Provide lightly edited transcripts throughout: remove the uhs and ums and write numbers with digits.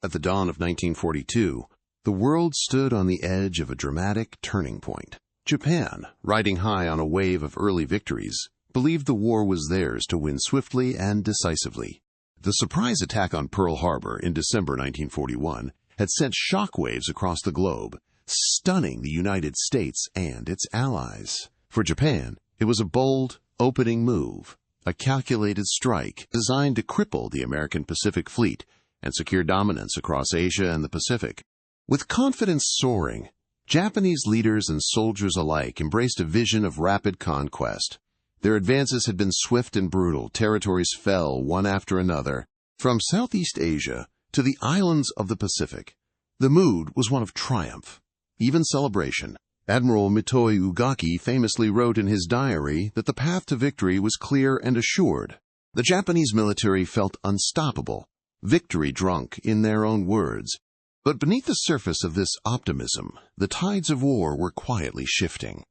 At the dawn of 1942, the world stood on the edge of a dramatic turning point. Japan, riding high on a wave of early victories, believed the war was theirs to win swiftly and decisively. The surprise attack on Pearl Harbor in December 1941 had sent shockwaves across the globe, stunning the United States and its allies. For Japan, it was a bold, opening move, a calculated strike designed to cripple the American Pacific Fleet and secure dominance across Asia and the Pacific. With confidence soaring, Japanese leaders and soldiers alike embraced a vision of rapid conquest. Their advances had been swift and brutal. Territories fell one after another, from Southeast Asia to the islands of the Pacific. The mood was one of triumph, even celebration. Admiral Mitoi Ugaki famously wrote in his diary that the path to victory was clear and assured. The Japanese military felt unstoppable, victory drunk in their own words. But beneath the surface of this optimism, the tides of war were quietly shifting.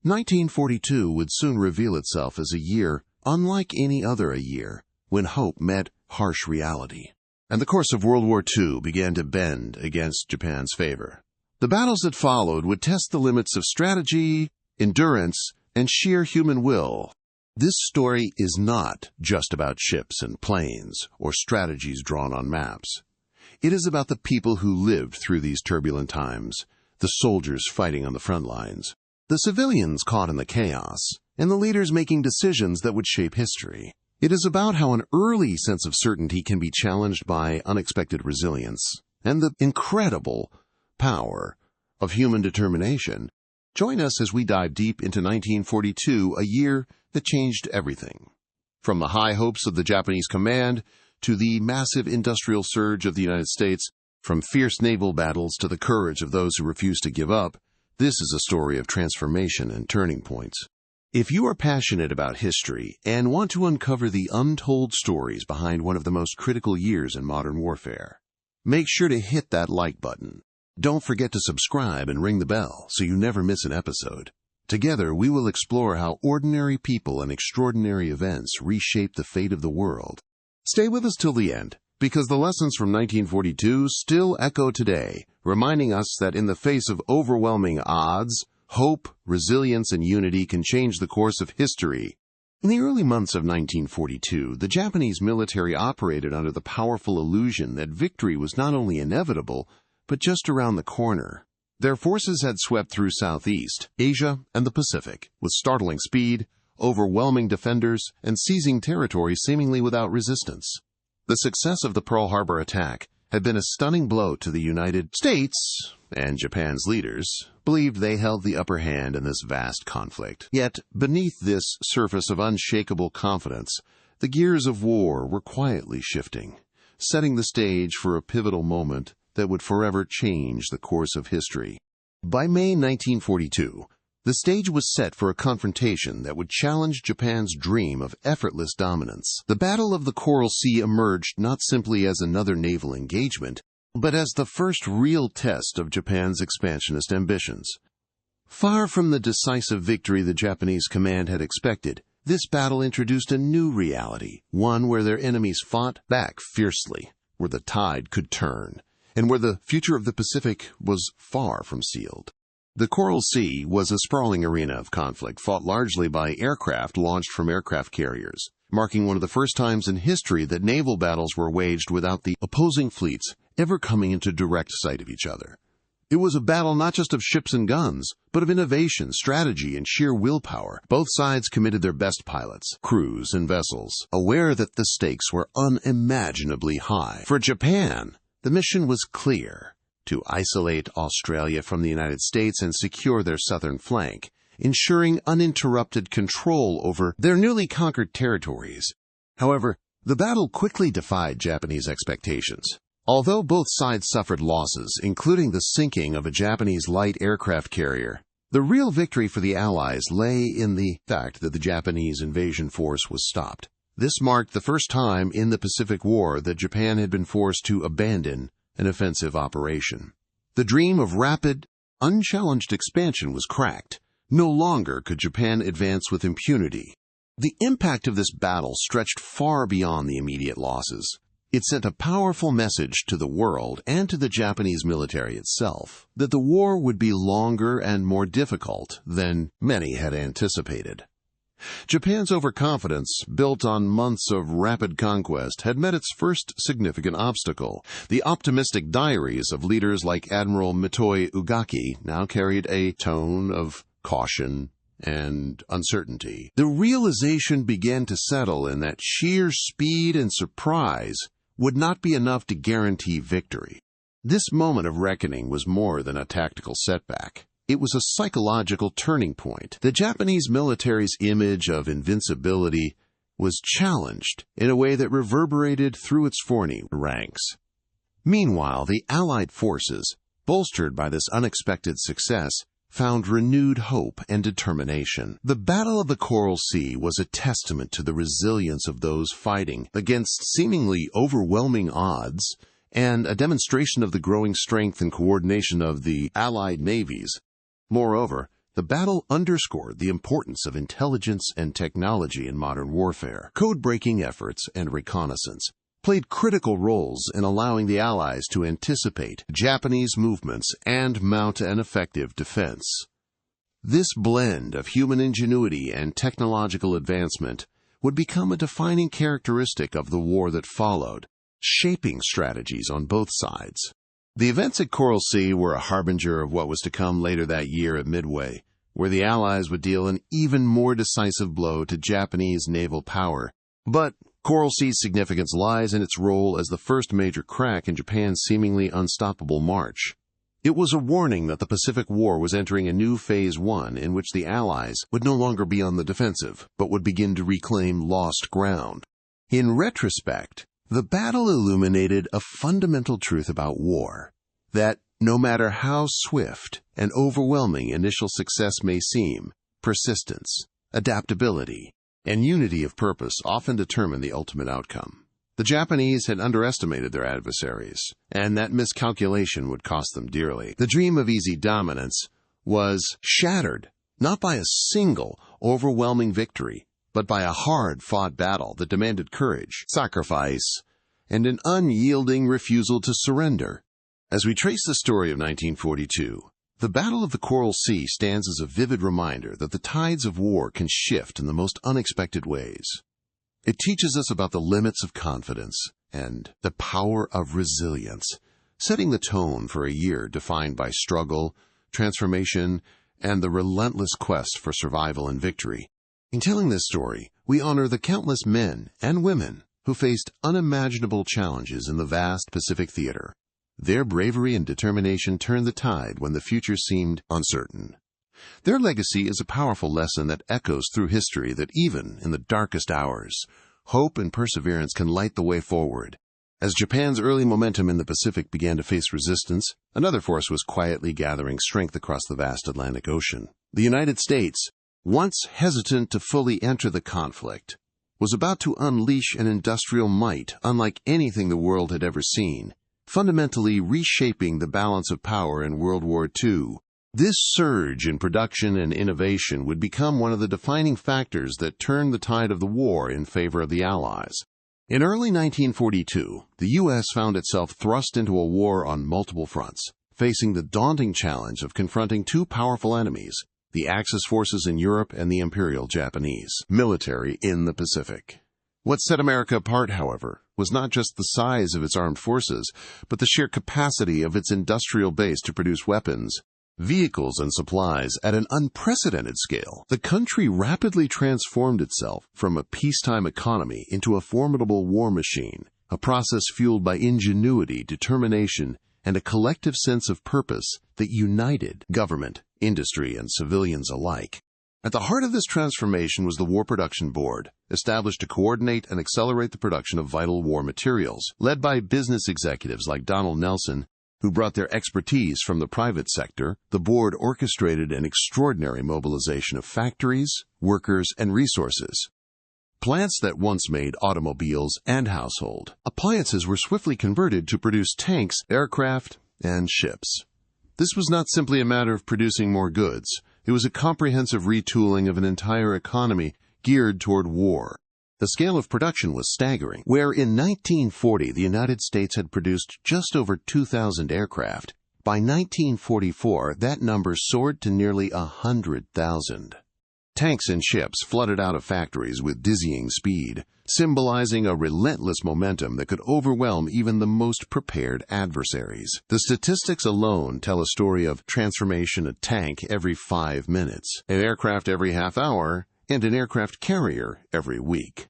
1942 would soon reveal itself as a year unlike any other year, when hope met harsh reality. And the course of World War II began to bend against Japan's favor. The battles that followed would test the limits of strategy, endurance, and sheer human will. This story is not just about ships and planes or strategies drawn on maps. It is about the people who lived through these turbulent times, the soldiers fighting on the front lines, the civilians caught in the chaos, and the leaders making decisions that would shape history. It is about how an early sense of certainty can be challenged by unexpected resilience and the incredible power of human determination. Join us as we dive deep into 1942, a year that changed everything. From the high hopes of the Japanese command to the massive industrial surge of the United States, from fierce naval battles to the courage of those who refused to give up, this is a story of transformation and turning points. If you are passionate about history and want to uncover the untold stories behind one of the most critical years in modern warfare, make sure to hit that like button. Don't forget to subscribe and ring the bell so you never miss an episode. Together, we will explore how ordinary people and extraordinary events reshape the fate of the world. Stay with us till the end, because the lessons from 1942 still echo today, reminding us that in the face of overwhelming odds, hope, resilience, and unity can change the course of history. In the early months of 1942, the Japanese military operated under the powerful illusion that victory was not only inevitable, but just around the corner. Their forces had swept through Southeast Asia and the Pacific with startling speed, overwhelming defenders, and seizing territory seemingly without resistance. The success of the Pearl Harbor attack had been a stunning blow to the United States, and Japan's leaders believed they held the upper hand in this vast conflict. Yet, beneath this surface of unshakable confidence, the gears of war were quietly shifting, setting the stage for a pivotal moment that would forever change the course of history. By May 1942, the stage was set for a confrontation that would challenge Japan's dream of effortless dominance. The Battle of the Coral Sea emerged not simply as another naval engagement, but as the first real test of Japan's expansionist ambitions. Far from the decisive victory the Japanese command had expected, this battle introduced a new reality, one where their enemies fought back fiercely, where the tide could turn, and where the future of the Pacific was far from sealed. The Coral Sea was a sprawling arena of conflict fought largely by aircraft launched from aircraft carriers, marking one of the first times in history that naval battles were waged without the opposing fleets ever coming into direct sight of each other. It was a battle not just of ships and guns, but of innovation, strategy, and sheer willpower. Both sides committed their best pilots, crews, and vessels, aware that the stakes were unimaginably high. For Japan, the mission was clear: to isolate Australia from the United States and secure their southern flank, ensuring uninterrupted control over their newly conquered territories. However, the battle quickly defied Japanese expectations. Although both sides suffered losses, including the sinking of a Japanese light aircraft carrier, the real victory for the Allies lay in the fact that the Japanese invasion force was stopped. This marked the first time in the Pacific War that Japan had been forced to abandon an offensive operation. The dream of rapid, unchallenged expansion was cracked. No longer could Japan advance with impunity. The impact of this battle stretched far beyond the immediate losses. It sent a powerful message to the world and to the Japanese military itself that the war would be longer and more difficult than many had anticipated. Japan's overconfidence, built on months of rapid conquest, had met its first significant obstacle. The optimistic diaries of leaders like Admiral Mitoe Ugaki now carried a tone of caution and uncertainty. The realization began to settle in that sheer speed and surprise would not be enough to guarantee victory. This moment of reckoning was more than a tactical setback. It was a psychological turning point. The Japanese military's image of invincibility was challenged in a way that reverberated through its foreign ranks. Meanwhile, the Allied forces, bolstered by this unexpected success, found renewed hope and determination. The Battle of the Coral Sea was a testament to the resilience of those fighting against seemingly overwhelming odds and a demonstration of the growing strength and coordination of the Allied navies. Moreover, the battle underscored the importance of intelligence and technology in modern warfare. Code-breaking efforts and reconnaissance played critical roles in allowing the Allies to anticipate Japanese movements and mount an effective defense. This blend of human ingenuity and technological advancement would become a defining characteristic of the war that followed, shaping strategies on both sides. The events at Coral Sea were a harbinger of what was to come later that year at Midway, where the Allies would deal an even more decisive blow to Japanese naval power. But Coral Sea's significance lies in its role as the first major crack in Japan's seemingly unstoppable march. It was a warning that the Pacific War was entering a new Phase 1 in which the Allies would no longer be on the defensive, but would begin to reclaim lost ground. In retrospect, the battle illuminated a fundamental truth about war, that no matter how swift and overwhelming initial success may seem, persistence, adaptability, and unity of purpose often determine the ultimate outcome. The Japanese had underestimated their adversaries, and that miscalculation would cost them dearly. The dream of easy dominance was shattered not by a single overwhelming victory, but by a hard-fought battle that demanded courage, sacrifice, and an unyielding refusal to surrender. As we trace the story of 1942, the Battle of the Coral Sea stands as a vivid reminder that the tides of war can shift in the most unexpected ways. It teaches us about the limits of confidence and the power of resilience, setting the tone for a year defined by struggle, transformation, and the relentless quest for survival and victory. In telling this story, we honor the countless men and women who faced unimaginable challenges in the vast Pacific theater. Their bravery and determination turned the tide when the future seemed uncertain. Their legacy is a powerful lesson that echoes through history that even in the darkest hours, hope and perseverance can light the way forward. As Japan's early momentum in the Pacific began to face resistance, another force was quietly gathering strength across the vast Atlantic Ocean. The United States, once hesitant to fully enter the conflict, was about to unleash an industrial might unlike anything the world had ever seen, fundamentally reshaping the balance of power in World War II. This surge in production and innovation would become one of the defining factors that turned the tide of the war in favor of the Allies. In early 1942, the U.S. found itself thrust into a war on multiple fronts, facing the daunting challenge of confronting two powerful enemies, the Axis forces in Europe and the Imperial Japanese military in the Pacific. What set America apart, however, was not just the size of its armed forces, but the sheer capacity of its industrial base to produce weapons, vehicles, and supplies at an unprecedented scale. The country rapidly transformed itself from a peacetime economy into a formidable war machine, a process fueled by ingenuity, determination, and a collective sense of purpose that united government, industry, and civilians alike. At the heart of this transformation was the War Production Board, established to coordinate and accelerate the production of vital war materials. Led by business executives like Donald Nelson, who brought their expertise from the private sector, the board orchestrated an extraordinary mobilization of factories, workers, and resources. Plants that once made automobiles and household appliances were swiftly converted to produce tanks, aircraft, and ships. This was not simply a matter of producing more goods. It was a comprehensive retooling of an entire economy geared toward war. The scale of production was staggering. Where in 1940 the United States had produced just over 2,000 aircraft, by 1944 that number soared to nearly 100,000. Tanks and ships flooded out of factories with dizzying speed, symbolizing a relentless momentum that could overwhelm even the most prepared adversaries. The statistics alone tell a story of transformation: a tank every 5 minutes, an aircraft every half hour, and an aircraft carrier every week.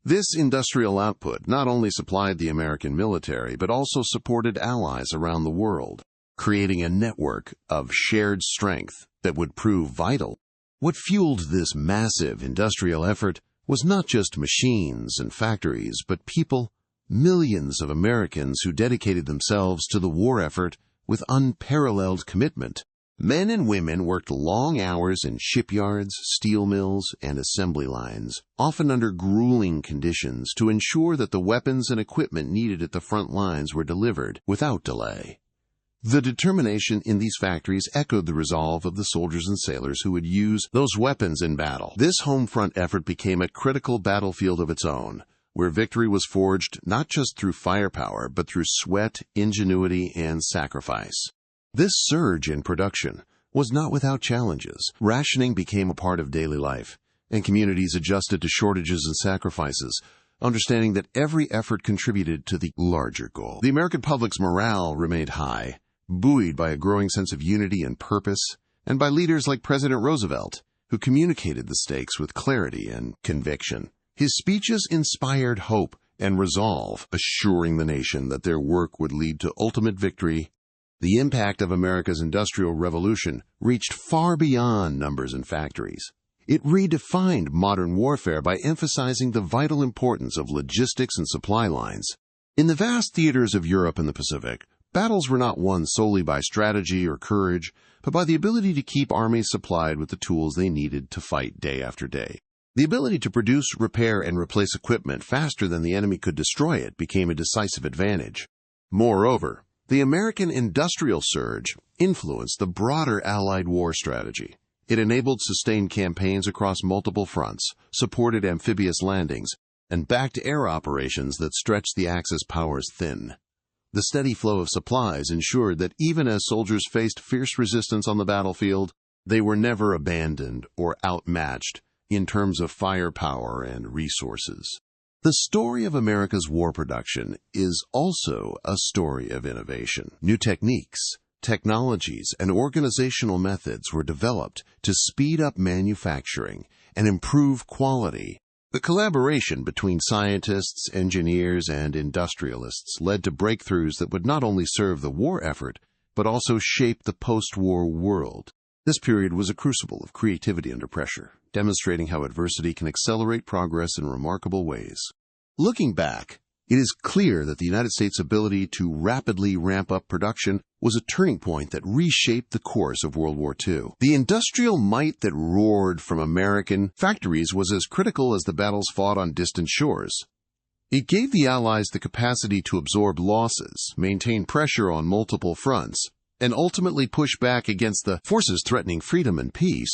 This industrial output not only supplied the American military, but also supported allies around the world, creating a network of shared strength that would prove vital. What fueled this massive industrial effort was not just machines and factories, but people, millions of Americans who dedicated themselves to the war effort with unparalleled commitment. Men and women worked long hours in shipyards, steel mills, and assembly lines, often under grueling conditions, to ensure that the weapons and equipment needed at the front lines were delivered without delay. The determination in these factories echoed the resolve of the soldiers and sailors who would use those weapons in battle. This home front effort became a critical battlefield of its own, where victory was forged not just through firepower, but through sweat, ingenuity, and sacrifice. This surge in production was not without challenges. Rationing became a part of daily life, and communities adjusted to shortages and sacrifices, understanding that every effort contributed to the larger goal. The American public's morale remained high, buoyed by a growing sense of unity and purpose, and by leaders like President Roosevelt, who communicated the stakes with clarity and conviction. His speeches inspired hope and resolve, assuring the nation that their work would lead to ultimate victory. The impact of America's Industrial Revolution reached far beyond numbers and factories. It redefined modern warfare by emphasizing the vital importance of logistics and supply lines. In the vast theaters of Europe and the Pacific, battles were not won solely by strategy or courage, but by the ability to keep armies supplied with the tools they needed to fight day after day. The ability to produce, repair, and replace equipment faster than the enemy could destroy it became a decisive advantage. Moreover, the American industrial surge influenced the broader Allied war strategy. It enabled sustained campaigns across multiple fronts, supported amphibious landings, and backed air operations that stretched the Axis powers thin. The steady flow of supplies ensured that even as soldiers faced fierce resistance on the battlefield, they were never abandoned or outmatched in terms of firepower and resources. The story of America's war production is also a story of innovation. New techniques, technologies, and organizational methods were developed to speed up manufacturing and improve quality. The collaboration between scientists, engineers, and industrialists led to breakthroughs that would not only serve the war effort, but also shape the post-war world. This period was a crucible of creativity under pressure, demonstrating how adversity can accelerate progress in remarkable ways. Looking back, it is clear that the United States' ability to rapidly ramp up production was a turning point that reshaped the course of World War II. The industrial might that roared from American factories was as critical as the battles fought on distant shores. It gave the Allies the capacity to absorb losses, maintain pressure on multiple fronts, and ultimately push back against the forces threatening freedom and peace.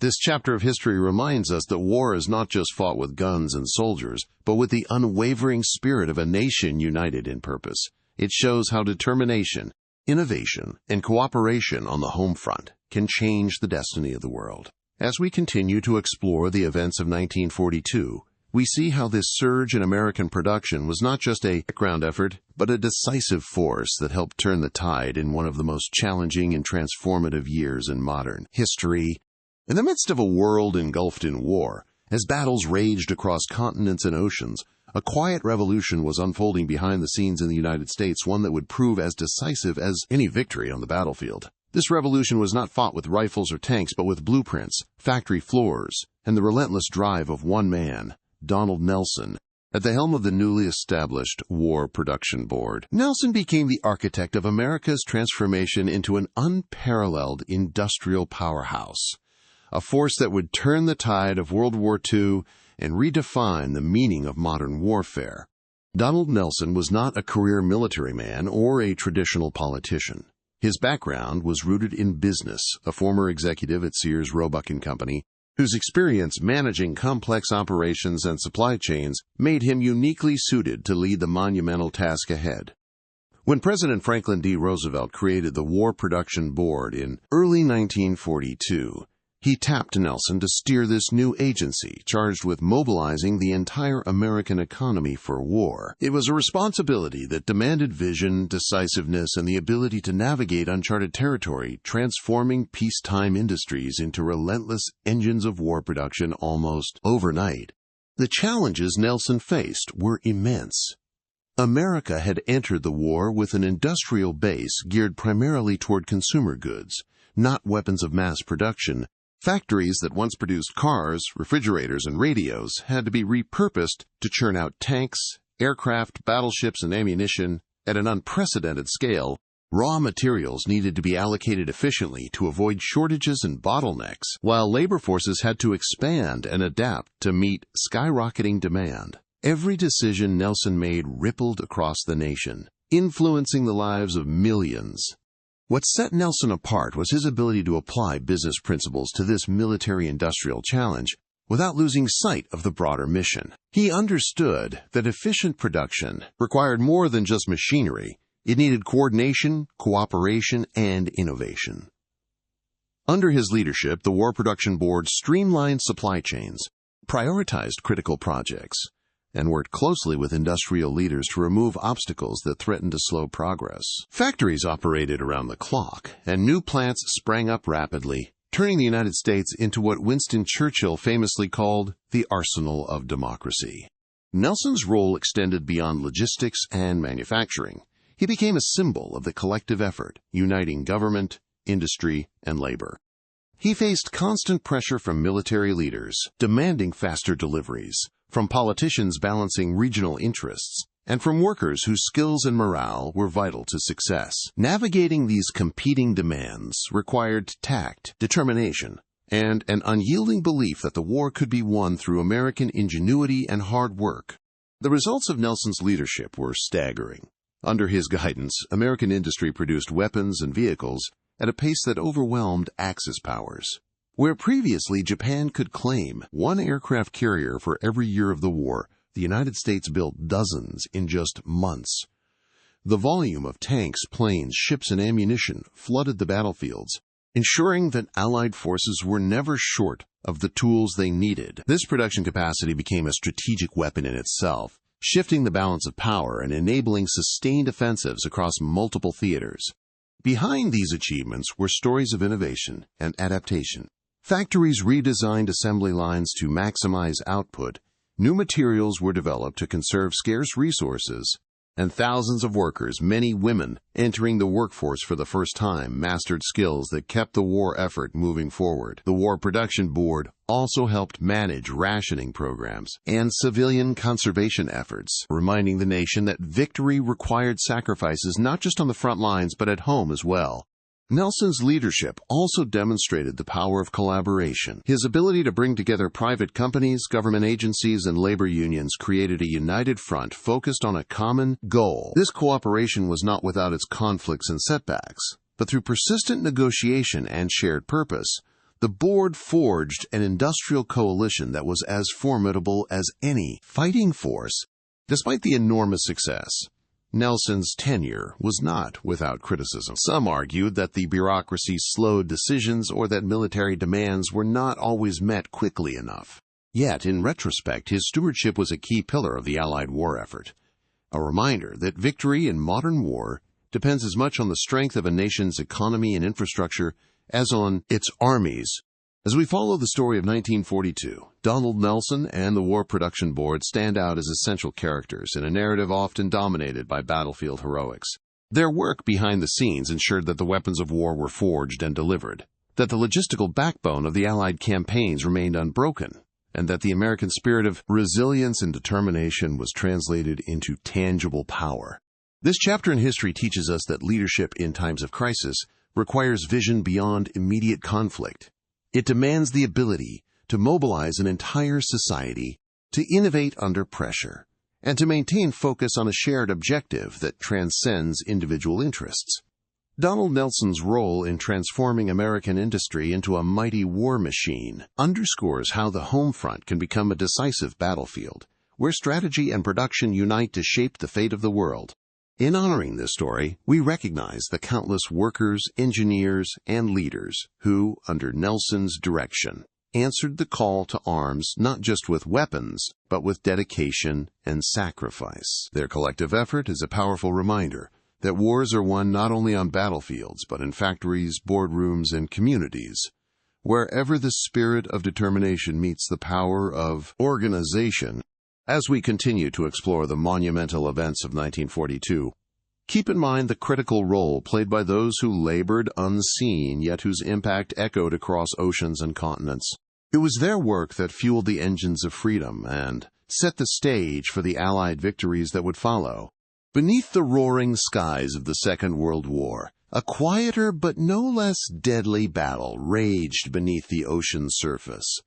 This chapter of history reminds us that war is not just fought with guns and soldiers, but with the unwavering spirit of a nation united in purpose. It shows how determination, innovation, and cooperation on the home front can change the destiny of the world. As we continue to explore the events of 1942, we see how this surge in American production was not just a background effort, but a decisive force that helped turn the tide in one of the most challenging and transformative years in modern history. In the midst of a world engulfed in war, as battles raged across continents and oceans, a quiet revolution was unfolding behind the scenes in the United States, one that would prove as decisive as any victory on the battlefield. This revolution was not fought with rifles or tanks, but with blueprints, factory floors, and the relentless drive of one man, Donald Nelson, at the helm of the newly established War Production Board. Nelson became the architect of America's transformation into an unparalleled industrial powerhouse, a force that would turn the tide of World War II and redefine the meaning of modern warfare. Donald Nelson was not a career military man or a traditional politician. His background was rooted in business, a former executive at Sears, Roebuck and Company, whose experience managing complex operations and supply chains made him uniquely suited to lead the monumental task ahead. When President Franklin D. Roosevelt created the War Production Board in early 1942, he tapped Nelson to steer this new agency charged with mobilizing the entire American economy for war. It was a responsibility that demanded vision, decisiveness, and the ability to navigate uncharted territory, transforming peacetime industries into relentless engines of war production almost overnight. The challenges Nelson faced were immense. America had entered the war with an industrial base geared primarily toward consumer goods, not weapons of mass production. Factories that once produced cars, refrigerators, and radios had to be repurposed to churn out tanks, aircraft, battleships, and ammunition at an unprecedented scale. Raw materials needed to be allocated efficiently to avoid shortages and bottlenecks, while labor forces had to expand and adapt to meet skyrocketing demand. Every decision Nelson made rippled across the nation, influencing the lives of millions. What set Nelson apart was his ability to apply business principles to this military-industrial challenge without losing sight of the broader mission. He understood that efficient production required more than just machinery. It needed coordination, cooperation, and innovation. Under his leadership, the War Production Board streamlined supply chains, prioritized critical projects, and worked closely with industrial leaders to remove obstacles that threatened to slow progress. Factories operated around the clock, and new plants sprang up rapidly, turning the United States into what Winston Churchill famously called the arsenal of democracy. Nelson's role extended beyond logistics and manufacturing. He became a symbol of the collective effort, uniting government, industry, and labor. He faced constant pressure from military leaders, demanding faster deliveries, from politicians balancing regional interests, and from workers whose skills and morale were vital to success. Navigating these competing demands required tact, determination, and an unyielding belief that the war could be won through American ingenuity and hard work. The results of Nelson's leadership were staggering. Under his guidance, American industry produced weapons and vehicles at a pace that overwhelmed Axis powers. Where previously Japan could claim one aircraft carrier for every year of the war, the United States built dozens in just months. The volume of tanks, planes, ships, and ammunition flooded the battlefields, ensuring that Allied forces were never short of the tools they needed. This production capacity became a strategic weapon in itself, shifting the balance of power and enabling sustained offensives across multiple theaters. Behind these achievements were stories of innovation and adaptation. Factories redesigned assembly lines to maximize output, new materials were developed to conserve scarce resources, and thousands of workers, many women, entering the workforce for the first time, mastered skills that kept the war effort moving forward. The War Production Board also helped manage rationing programs and civilian conservation efforts, reminding the nation that victory required sacrifices not just on the front lines but at home as well. Nelson's leadership also demonstrated the power of collaboration. His ability to bring together private companies, government agencies, and labor unions created a united front focused on a common goal. This cooperation was not without its conflicts and setbacks, but through persistent negotiation and shared purpose, the board forged an industrial coalition that was as formidable as any fighting force. Despite the enormous success, Nelson's tenure was not without criticism. Some argued that the bureaucracy slowed decisions or that military demands were not always met quickly enough. Yet, in retrospect, his stewardship was a key pillar of the Allied war effort, a reminder that victory in modern war depends as much on the strength of a nation's economy and infrastructure as on its armies. As we follow the story of 1942, Donald Nelson and the War Production Board stand out as essential characters in a narrative often dominated by battlefield heroics. Their work behind the scenes ensured that the weapons of war were forged and delivered, that the logistical backbone of the Allied campaigns remained unbroken, and that the American spirit of resilience and determination was translated into tangible power. This chapter in history teaches us that leadership in times of crisis requires vision beyond immediate conflict. It demands the ability to mobilize an entire society, to innovate under pressure, and to maintain focus on a shared objective that transcends individual interests. Donald Nelson's role in transforming American industry into a mighty war machine underscores how the home front can become a decisive battlefield, where strategy and production unite to shape the fate of the world. In honoring this story, we recognize the countless workers, engineers, and leaders who, under Nelson's direction, answered the call to arms not just with weapons, but with dedication and sacrifice. Their collective effort is a powerful reminder that wars are won not only on battlefields, but in factories, boardrooms, and communities. Wherever the spirit of determination meets the power of organization. As we continue to explore the monumental events of 1942, keep in mind the critical role played by those who labored unseen, yet whose impact echoed across oceans and continents. It was their work that fueled the engines of freedom and set the stage for the Allied victories that would follow. Beneath the roaring skies of the Second World War, a quieter but no less deadly battle raged beneath the ocean's surface.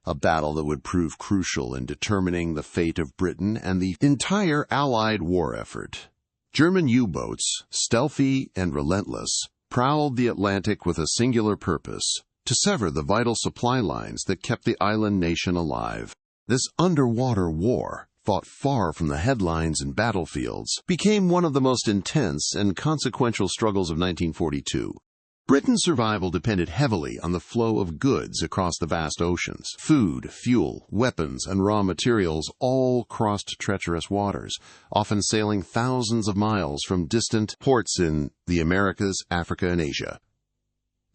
A battle that would prove crucial in determining the fate of Britain and the entire Allied war effort. German U-boats, stealthy and relentless, prowled the Atlantic with a singular purpose: to sever the vital supply lines that kept the island nation alive. This underwater war, fought far from the headlines and battlefields, became one of the most intense and consequential struggles of 1942. Britain's survival depended heavily on the flow of goods across the vast oceans. Food, fuel, weapons, and raw materials all crossed treacherous waters, often sailing thousands of miles from distant ports in the Americas, Africa, and Asia.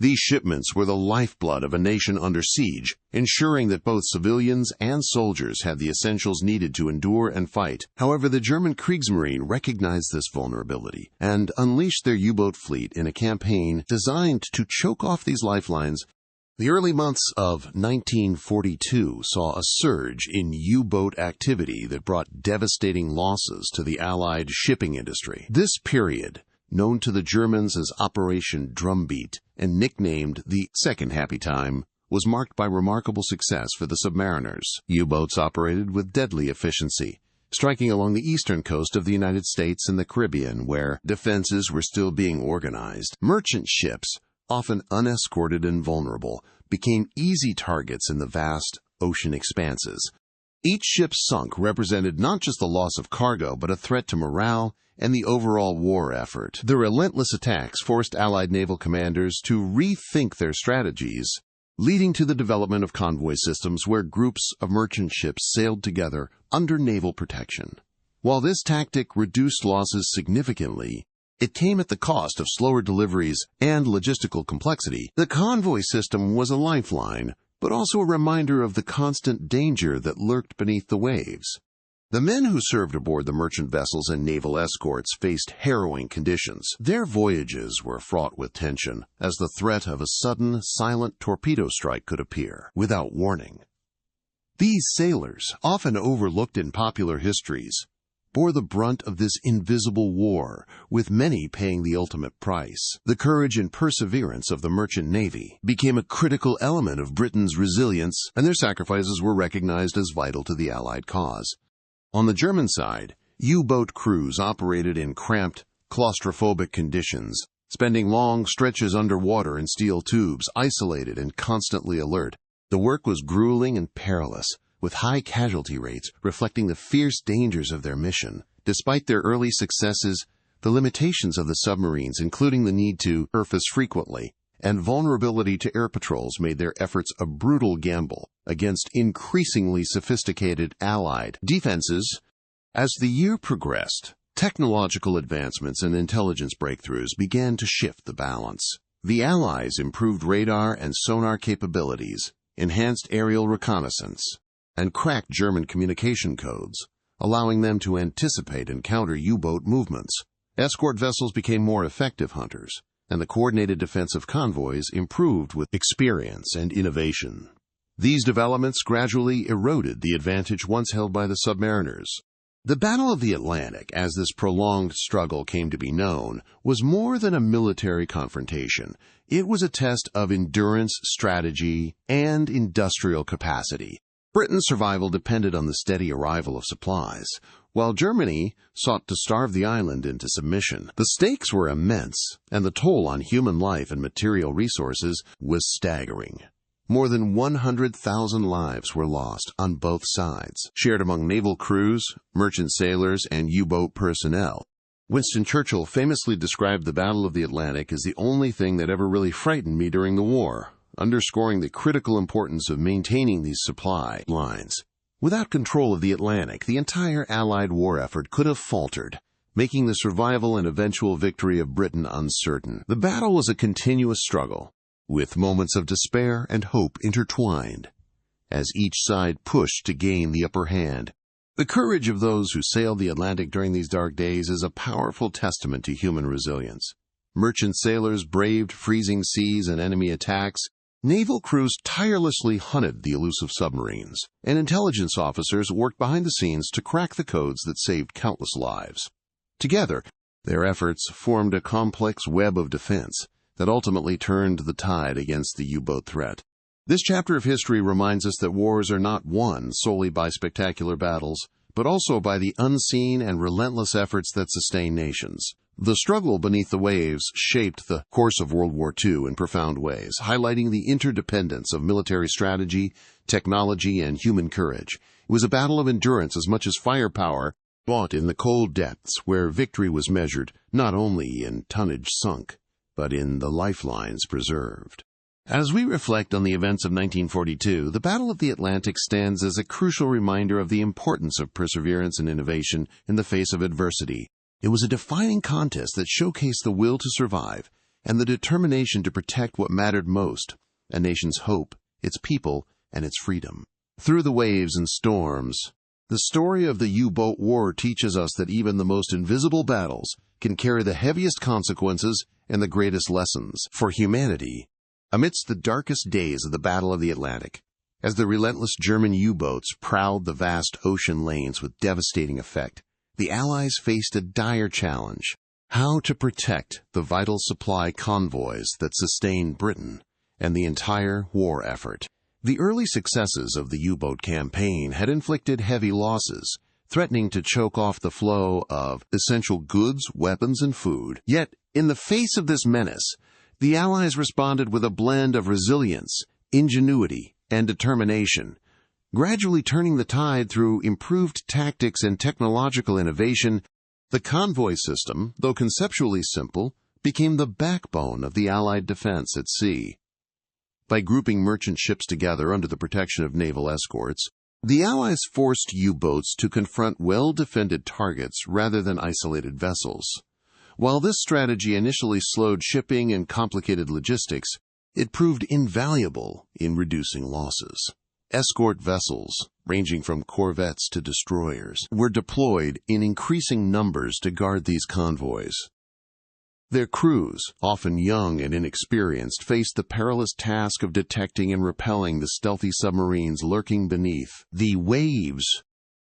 These shipments were the lifeblood of a nation under siege, ensuring that both civilians and soldiers had the essentials needed to endure and fight. However, the German Kriegsmarine recognized this vulnerability and unleashed their U-boat fleet in a campaign designed to choke off these lifelines. The early months of 1942 saw a surge in U-boat activity that brought devastating losses to the Allied shipping industry. This period, known to the Germans as Operation Drumbeat and nicknamed the Second Happy Time, was marked by remarkable success for the submariners. U-boats operated with deadly efficiency, striking along the eastern coast of the United States and the Caribbean, where defenses were still being organized. Merchant ships, often unescorted and vulnerable, became easy targets in the vast ocean expanses. Each ship sunk represented not just the loss of cargo, but a threat to morale and the overall war effort. The relentless attacks forced Allied naval commanders to rethink their strategies, leading to the development of convoy systems where groups of merchant ships sailed together under naval protection. While this tactic reduced losses significantly, it came at the cost of slower deliveries and logistical complexity. The convoy system was a lifeline, but also a reminder of the constant danger that lurked beneath the waves. The men who served aboard the merchant vessels and naval escorts faced harrowing conditions. Their voyages were fraught with tension, as the threat of a sudden, silent torpedo strike could appear without warning. These sailors, often overlooked in popular histories, bore the brunt of this invisible war, with many paying the ultimate price. The courage and perseverance of the merchant navy became a critical element of Britain's resilience, and their sacrifices were recognized as vital to the Allied cause. On the German side, U-boat crews operated in cramped, claustrophobic conditions, spending long stretches underwater in steel tubes, isolated and constantly alert. The work was grueling and perilous, with high casualty rates reflecting the fierce dangers of their mission. Despite their early successes, the limitations of the submarines, including the need to surface frequently and vulnerability to air patrols, made their efforts a brutal gamble against increasingly sophisticated Allied defenses. As the year progressed, technological advancements and intelligence breakthroughs began to shift the balance. The Allies improved radar and sonar capabilities, enhanced aerial reconnaissance, and cracked German communication codes, allowing them to anticipate and counter U-boat movements. Escort vessels became more effective hunters, and the coordinated defense of convoys improved with experience and innovation. These developments gradually eroded the advantage once held by the submariners. The Battle of the Atlantic, as this prolonged struggle came to be known, was more than a military confrontation. It was a test of endurance, strategy, and industrial capacity. Britain's survival depended on the steady arrival of supplies, while Germany sought to starve the island into submission. The stakes were immense, and the toll on human life and material resources was staggering. More than 100,000 lives were lost on both sides, shared among naval crews, merchant sailors, and U-boat personnel. Winston Churchill famously described the Battle of the Atlantic as the only thing that ever really frightened me during the war, underscoring the critical importance of maintaining these supply lines. Without control of the Atlantic, the entire Allied war effort could have faltered, making the survival and eventual victory of Britain uncertain. The battle was a continuous struggle, with moments of despair and hope intertwined, as each side pushed to gain the upper hand. The courage of those who sailed the Atlantic during these dark days is a powerful testament to human resilience. Merchant sailors braved freezing seas and enemy attacks. Naval crews tirelessly hunted the elusive submarines, and intelligence officers worked behind the scenes to crack the codes that saved countless lives. Together, their efforts formed a complex web of defense that ultimately turned the tide against the U-boat threat. This chapter of history reminds us that wars are not won solely by spectacular battles, but also by the unseen and relentless efforts that sustain nations. The struggle beneath the waves shaped the course of World War II in profound ways, highlighting the interdependence of military strategy, technology, and human courage. It was a battle of endurance as much as firepower, fought in the cold depths where victory was measured not only in tonnage sunk, but in the lifelines preserved. As we reflect on the events of 1942, the Battle of the Atlantic stands as a crucial reminder of the importance of perseverance and innovation in the face of adversity. It was a defining contest that showcased the will to survive and the determination to protect what mattered most, a nation's hope, its people, and its freedom. Through the waves and storms, the story of the U-boat war teaches us that even the most invisible battles can carry the heaviest consequences and the greatest lessons for humanity. Amidst the darkest days of the Battle of the Atlantic, as the relentless German U-boats prowled the vast ocean lanes with devastating effect, the Allies faced a dire challenge: how to protect the vital supply convoys that sustained Britain and the entire war effort. The early successes of the U-boat campaign had inflicted heavy losses, threatening to choke off the flow of essential goods, weapons, and food. Yet, in the face of this menace, the Allies responded with a blend of resilience, ingenuity, and determination, gradually turning the tide through improved tactics and technological innovation. The convoy system, though conceptually simple, became the backbone of the Allied defense at sea. By grouping merchant ships together under the protection of naval escorts, the Allies forced U-boats to confront well-defended targets rather than isolated vessels. While this strategy initially slowed shipping and complicated logistics, it proved invaluable in reducing losses. Escort vessels, ranging from corvettes to destroyers, were deployed in increasing numbers to guard these convoys. Their crews, often young and inexperienced, faced the perilous task of detecting and repelling the stealthy submarines lurking beneath the waves.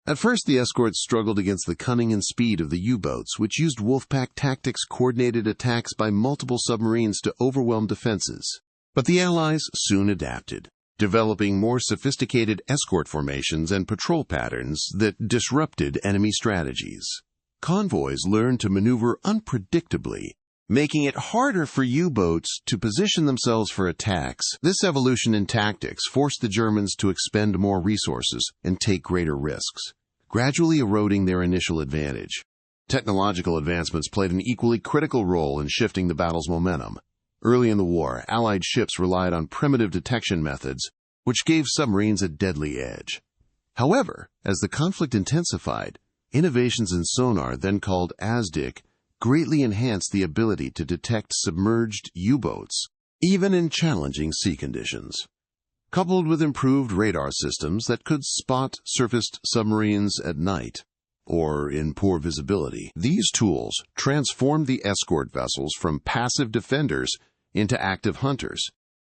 At first, the escorts struggled against the cunning and speed of the U-boats, which used wolfpack tactics, coordinated attacks by multiple submarines to overwhelm defenses. But the Allies soon adapted, developing more sophisticated escort formations and patrol patterns that disrupted enemy strategies. Convoys learned to maneuver unpredictably, making it harder for U-boats to position themselves for attacks. This evolution in tactics forced the Germans to expend more resources and take greater risks, gradually eroding their initial advantage. Technological advancements played an equally critical role in shifting the battle's momentum. Early in the war, Allied ships relied on primitive detection methods, which gave submarines a deadly edge. However, as the conflict intensified, innovations in sonar, then called ASDIC, greatly enhanced the ability to detect submerged U-boats, even in challenging sea conditions. Coupled with improved radar systems that could spot surfaced submarines at night or in poor visibility, these tools transformed the escort vessels from passive defenders into active hunters.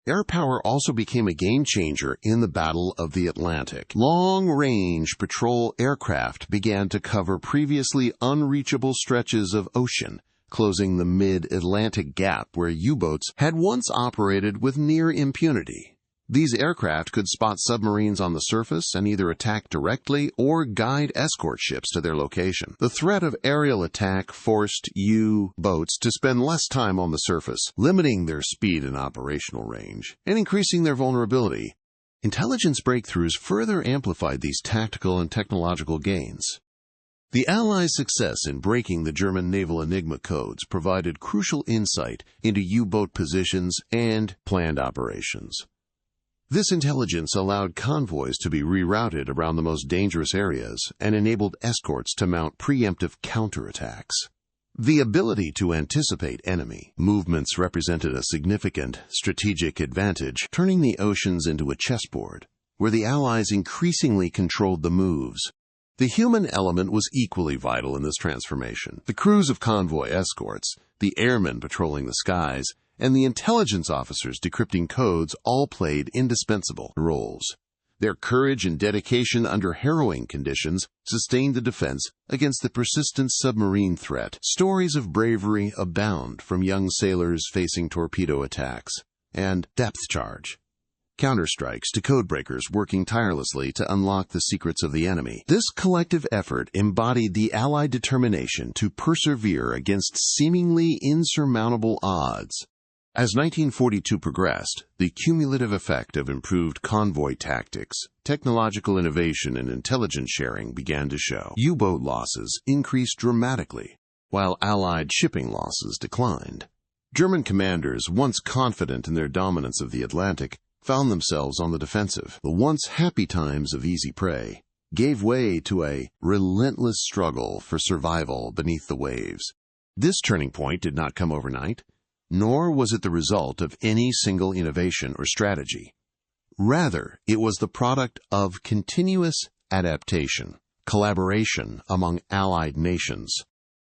Air power also became a game-changer in the Battle of the Atlantic. Long-range patrol aircraft began to cover previously unreachable stretches of ocean, closing the mid-Atlantic gap where U-boats had once operated with near impunity. These aircraft could spot submarines on the surface and either attack directly or guide escort ships to their location. The threat of aerial attack forced U-boats to spend less time on the surface, limiting their speed and operational range, and increasing their vulnerability. Intelligence breakthroughs further amplified these tactical and technological gains. The Allies' success in breaking the German naval enigma codes provided crucial insight into U-boat positions and planned operations. This intelligence allowed convoys to be rerouted around the most dangerous areas and enabled escorts to mount preemptive counterattacks. The ability to anticipate enemy movements represented a significant strategic advantage, turning the oceans into a chessboard, where the Allies increasingly controlled the moves. The human element was equally vital in this transformation. The crews of convoy escorts, the airmen patrolling the skies, and the intelligence officers decrypting codes all played indispensable roles. Their courage and dedication under harrowing conditions sustained the defense against the persistent submarine threat. Stories of bravery abound from young sailors facing torpedo attacks and depth charge counterstrikes to codebreakers working tirelessly to unlock the secrets of the enemy. This collective effort embodied the Allied determination to persevere against seemingly insurmountable odds. As 1942 progressed, the cumulative effect of improved convoy tactics, technological innovation, and intelligence sharing began to show. U-boat losses increased dramatically, while Allied shipping losses declined. German commanders, once confident in their dominance of the Atlantic, found themselves on the defensive. The once happy times of easy prey gave way to a relentless struggle for survival beneath the waves. This turning point did not come overnight, nor was it the result of any single innovation or strategy. Rather, it was the product of continuous adaptation, collaboration among allied nations,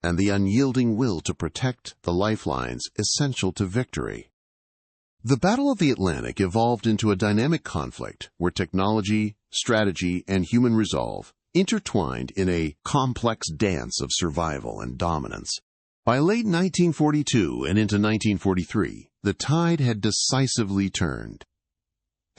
and the unyielding will to protect the lifelines essential to victory. The Battle of the Atlantic evolved into a dynamic conflict where technology, strategy, and human resolve intertwined in a complex dance of survival and dominance. By late 1942 and into 1943, the tide had decisively turned.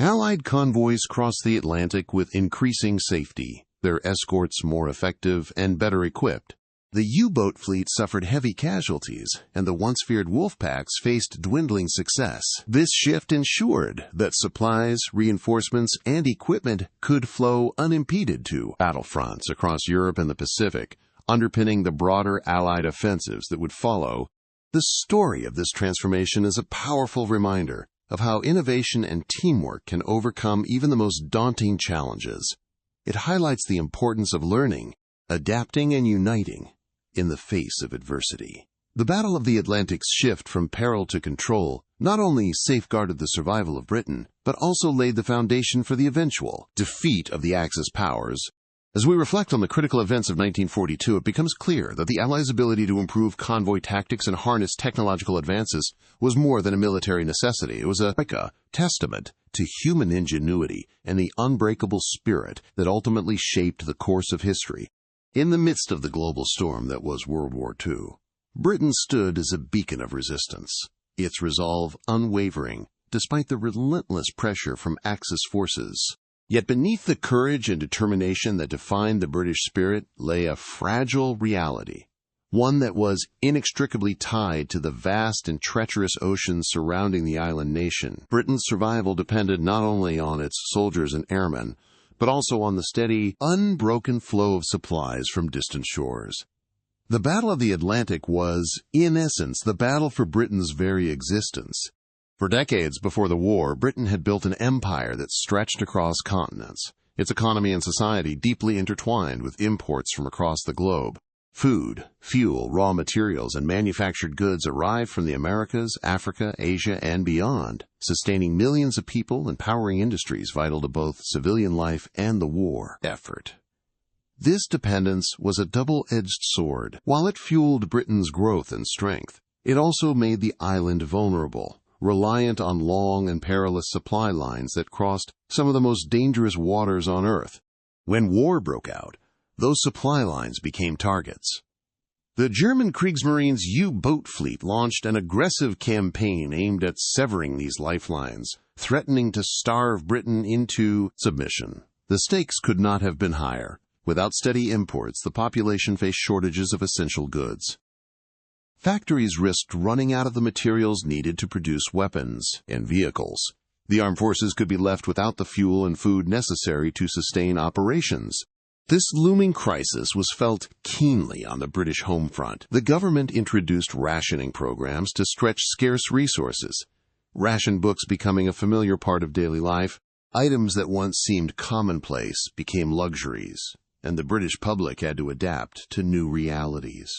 Allied convoys crossed the Atlantic with increasing safety, their escorts more effective and better equipped. The U-boat fleet suffered heavy casualties, and the once feared wolf packs faced dwindling success. This shift ensured that supplies, reinforcements, and equipment could flow unimpeded to battlefronts across Europe and the Pacific, underpinning the broader Allied offensives that would follow. The story of this transformation is a powerful reminder of how innovation and teamwork can overcome even the most daunting challenges. It highlights the importance of learning, adapting, and uniting in the face of adversity. The Battle of the Atlantic's shift from peril to control not only safeguarded the survival of Britain, but also laid the foundation for the eventual defeat of the Axis powers. As we reflect on the critical events of 1942, it becomes clear that the Allies' ability to improve convoy tactics and harness technological advances was more than a military necessity. It was a testament to human ingenuity and the unbreakable spirit that ultimately shaped the course of history. In the midst of the global storm that was World War II, Britain stood as a beacon of resistance, its resolve unwavering despite the relentless pressure from Axis forces. Yet beneath the courage and determination that defined the British spirit lay a fragile reality, one that was inextricably tied to the vast and treacherous oceans surrounding the island nation. Britain's survival depended not only on its soldiers and airmen, but also on the steady, unbroken flow of supplies from distant shores. The Battle of the Atlantic was, in essence, the battle for Britain's very existence. For decades before the war, Britain had built an empire that stretched across continents, its economy and society deeply intertwined with imports from across the globe. Food, fuel, raw materials, and manufactured goods arrived from the Americas, Africa, Asia, and beyond, sustaining millions of people and powering industries vital to both civilian life and the war effort. This dependence was a double-edged sword. While it fueled Britain's growth and strength, it also made the island vulnerable, reliant on long and perilous supply lines that crossed some of the most dangerous waters on Earth. When war broke out, those supply lines became targets. The German Kriegsmarine's U-boat fleet launched an aggressive campaign aimed at severing these lifelines, threatening to starve Britain into submission. The stakes could not have been higher. Without steady imports, the population faced shortages of essential goods. Factories risked running out of the materials needed to produce weapons and vehicles. The armed forces could be left without the fuel and food necessary to sustain operations. This looming crisis was felt keenly on the British home front. The government introduced rationing programs to stretch scarce resources. Ration books becoming a familiar part of daily life, items that once seemed commonplace became luxuries, and the British public had to adapt to new realities.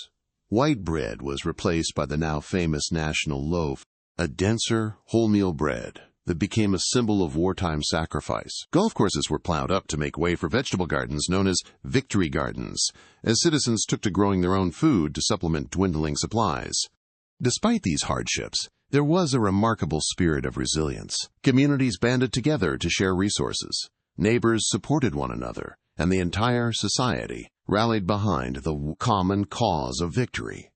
White bread was replaced by the now famous national loaf, a denser, wholemeal bread that became a symbol of wartime sacrifice. Golf courses were plowed up to make way for vegetable gardens known as victory gardens, as citizens took to growing their own food to supplement dwindling supplies. Despite these hardships, there was a remarkable spirit of resilience. Communities banded together to share resources. Neighbors supported one another, and the entire society rallied behind the common cause of victory.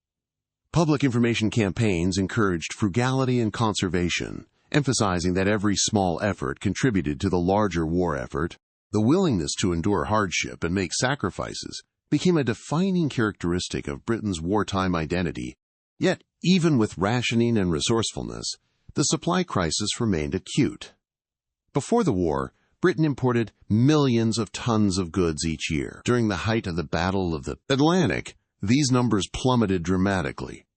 Public information campaigns encouraged frugality and conservation, emphasizing that every small effort contributed to the larger war effort. The willingness to endure hardship and make sacrifices became a defining characteristic of Britain's wartime identity. Yet, even with rationing and resourcefulness, the supply crisis remained acute. Before the war, Britain imported millions of tons of goods each year. During the height of the Battle of the Atlantic, these numbers plummeted dramatically.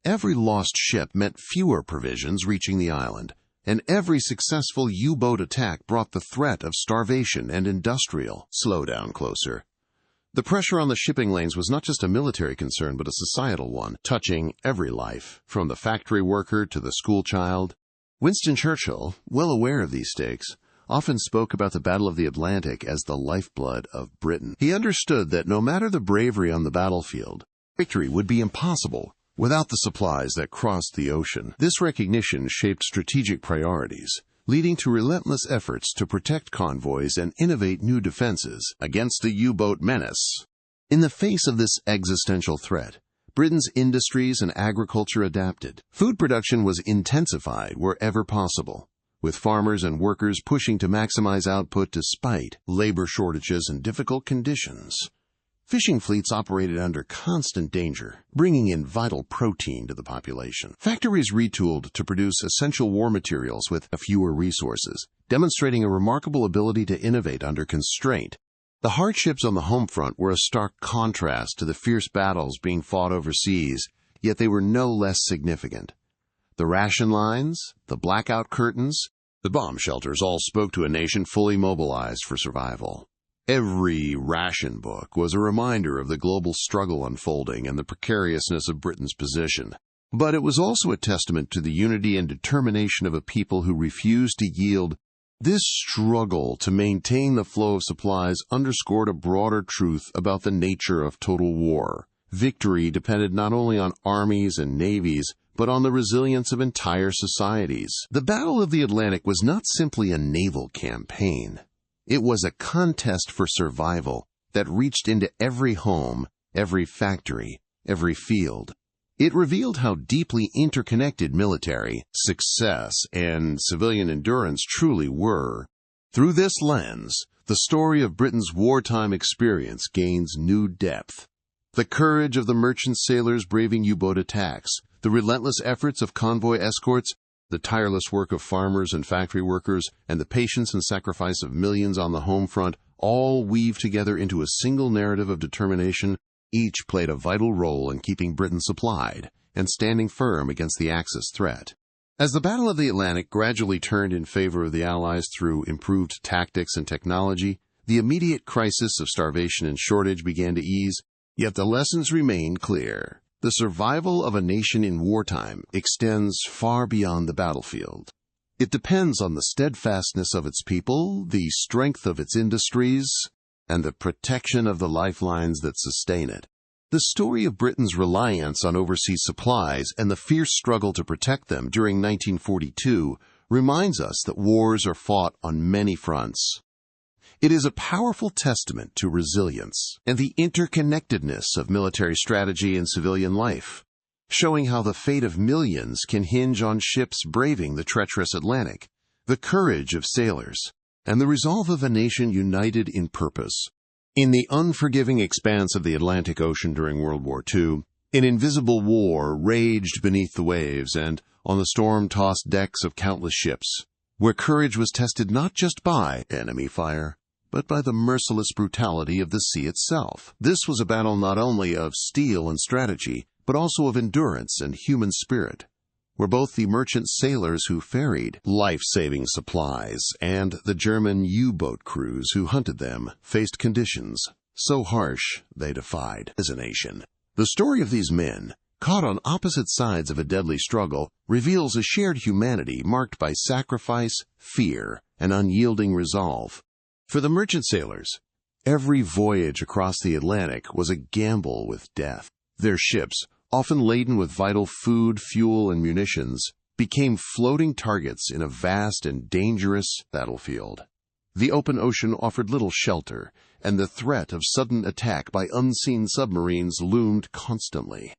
Every lost ship meant fewer provisions reaching the island, and every successful U-boat attack brought the threat of starvation and industrial slowdown closer. The pressure on the shipping lanes was not just a military concern, but a societal one, touching every life, from the factory worker to the school child. Winston Churchill, well aware of these stakes, often spoke about the Battle of the Atlantic as the lifeblood of Britain. He understood that no matter the bravery on the battlefield, victory would be impossible without the supplies that crossed the ocean. This recognition shaped strategic priorities, leading to relentless efforts to protect convoys and innovate new defenses against the U-boat menace. In the face of this existential threat, Britain's industries and agriculture adapted. Food production was intensified wherever possible, with farmers and workers pushing to maximize output despite labor shortages and difficult conditions. Fishing fleets operated under constant danger, bringing in vital protein to the population. Factories retooled to produce essential war materials with fewer resources, demonstrating a remarkable ability to innovate under constraint. The hardships on the home front were a stark contrast to the fierce battles being fought overseas, yet they were no less significant. The ration lines, the blackout curtains, the bomb shelters all spoke to a nation fully mobilized for survival. Every ration book was a reminder of the global struggle unfolding and the precariousness of Britain's position. But it was also a testament to the unity and determination of a people who refused to yield. This struggle to maintain the flow of supplies underscored a broader truth about the nature of total war. Victory depended not only on armies and navies, but on the resilience of entire societies. The Battle of the Atlantic was not simply a naval campaign. It was a contest for survival that reached into every home, every factory, every field. It revealed how deeply interconnected military success and civilian endurance truly were. Through this lens, the story of Britain's wartime experience gains new depth. The courage of the merchant sailors braving U-boat attacks, the relentless efforts of convoy escorts, the tireless work of farmers and factory workers, and the patience and sacrifice of millions on the home front all weave together into a single narrative of determination. Each played a vital role in keeping Britain supplied and standing firm against the Axis threat. As the Battle of the Atlantic gradually turned in favor of the Allies through improved tactics and technology, the immediate crisis of starvation and shortage began to ease, yet the lessons remained clear. The survival of a nation in wartime extends far beyond the battlefield. It depends on the steadfastness of its people, the strength of its industries, and the protection of the lifelines that sustain it. The story of Britain's reliance on overseas supplies and the fierce struggle to protect them during 1942 reminds us that wars are fought on many fronts. It is a powerful testament to resilience and the interconnectedness of military strategy and civilian life, showing how the fate of millions can hinge on ships braving the treacherous Atlantic, the courage of sailors, and the resolve of a nation united in purpose. In the unforgiving expanse of the Atlantic Ocean during World War II, an invisible war raged beneath the waves and on the storm-tossed decks of countless ships, where courage was tested not just by enemy fire, but by the merciless brutality of the sea itself. This was a battle not only of steel and strategy, but also of endurance and human spirit, where both the merchant sailors who ferried life-saving supplies and the German U-boat crews who hunted them faced conditions so harsh they defied as a nation. The story of these men, caught on opposite sides of a deadly struggle, reveals a shared humanity marked by sacrifice, fear, and unyielding resolve. For the merchant sailors, every voyage across the Atlantic was a gamble with death. Their ships, often laden with vital food, fuel, and munitions, became floating targets in a vast and dangerous battlefield. The open ocean offered little shelter, and the threat of sudden attack by unseen submarines loomed constantly.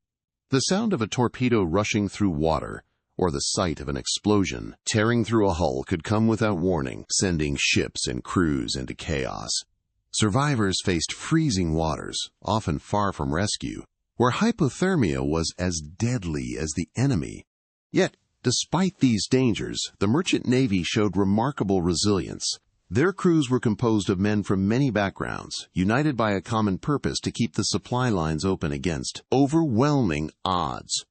The sound of a torpedo rushing through water, or the sight of an explosion tearing through a hull, could come without warning, sending ships and crews into chaos. Survivors faced freezing waters, often far from rescue, where hypothermia was as deadly as the enemy. Yet, despite these dangers, the merchant navy showed remarkable resilience. Their crews were composed of men from many backgrounds, united by a common purpose to keep the supply lines open against overwhelming odds.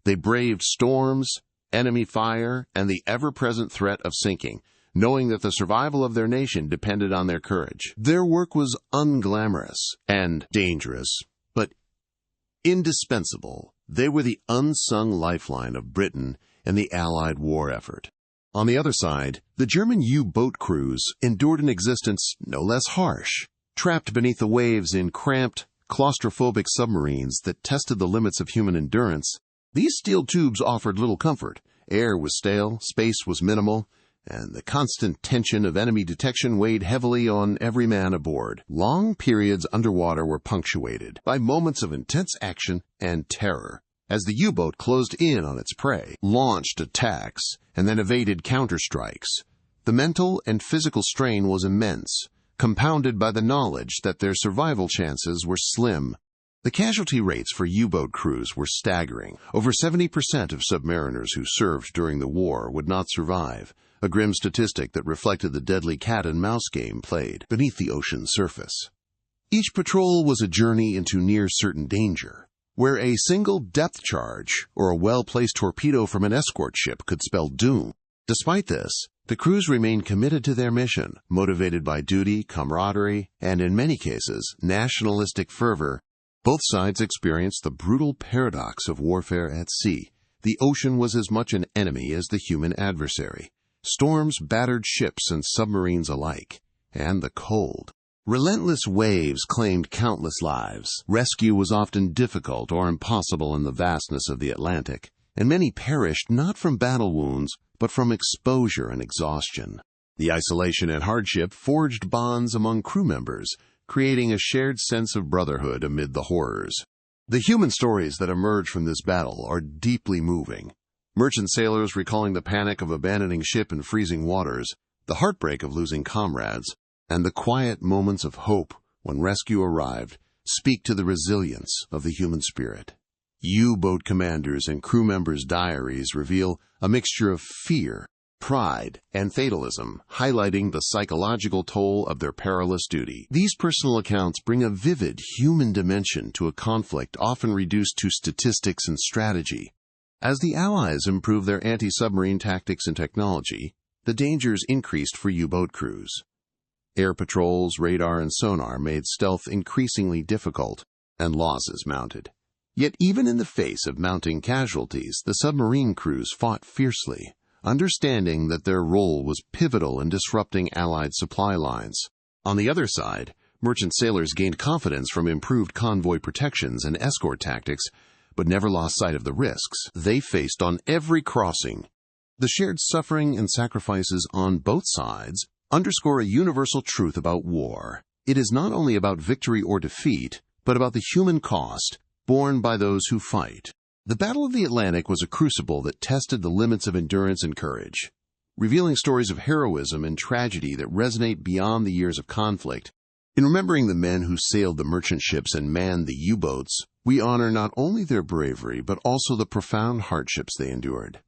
They braved storms, enemy fire, and the ever-present threat of sinking, knowing that the survival of their nation depended on their courage. Their work was unglamorous and dangerous, but indispensable. They were the unsung lifeline of Britain and the Allied war effort. On the other side, the German U-boat crews endured an existence no less harsh, trapped beneath the waves in cramped, claustrophobic submarines that tested the limits of human endurance. These steel tubes offered little comfort. Air was stale, space was minimal, and the constant tension of enemy detection weighed heavily on every man aboard. Long periods underwater were punctuated by moments of intense action and terror, as the U-boat closed in on its prey, launched attacks, and then evaded counterstrikes. The mental and physical strain was immense, compounded by the knowledge that their survival chances were slim. The casualty rates for U-boat crews were staggering. Over 70% of submariners who served during the war would not survive, a grim statistic that reflected the deadly cat-and-mouse game played beneath the ocean's surface. Each patrol was a journey into near-certain danger, where a single depth charge or a well-placed torpedo from an escort ship could spell doom. Despite this, the crews remained committed to their mission, motivated by duty, camaraderie, and in many cases, nationalistic fervor. Both sides experienced the brutal paradox of warfare at sea. The ocean was as much an enemy as the human adversary. Storms battered ships and submarines alike, and the cold, relentless waves claimed countless lives. Rescue was often difficult or impossible in the vastness of the Atlantic, and many perished not from battle wounds, but from exposure and exhaustion. The isolation and hardship forged bonds among crew members, creating a shared sense of brotherhood amid the horrors. The human stories that emerge from this battle are deeply moving. Merchant sailors recalling the panic of abandoning ship in freezing waters, the heartbreak of losing comrades, and the quiet moments of hope when rescue arrived speak to the resilience of the human spirit. U-boat commanders' and crew members' diaries reveal a mixture of fear, pride, and fatalism, highlighting the psychological toll of their perilous duty. These personal accounts bring a vivid human dimension to a conflict often reduced to statistics and strategy. As the Allies improved their anti-submarine tactics and technology, the dangers increased for U-boat crews. Air patrols, radar, and sonar made stealth increasingly difficult, and losses mounted. Yet even in the face of mounting casualties, the submarine crews fought fiercely, understanding that their role was pivotal in disrupting Allied supply lines. On the other side, merchant sailors gained confidence from improved convoy protections and escort tactics, but never lost sight of the risks they faced on every crossing. The shared suffering and sacrifices on both sides underscore a universal truth about war. It is not only about victory or defeat, but about the human cost borne by those who fight. The Battle of the Atlantic was a crucible that tested the limits of endurance and courage. revealing stories of heroism and tragedy that resonate beyond the years of conflict. In remembering the men who sailed the merchant ships and manned the U-boats, we honor not only their bravery, but also the profound hardships they endured.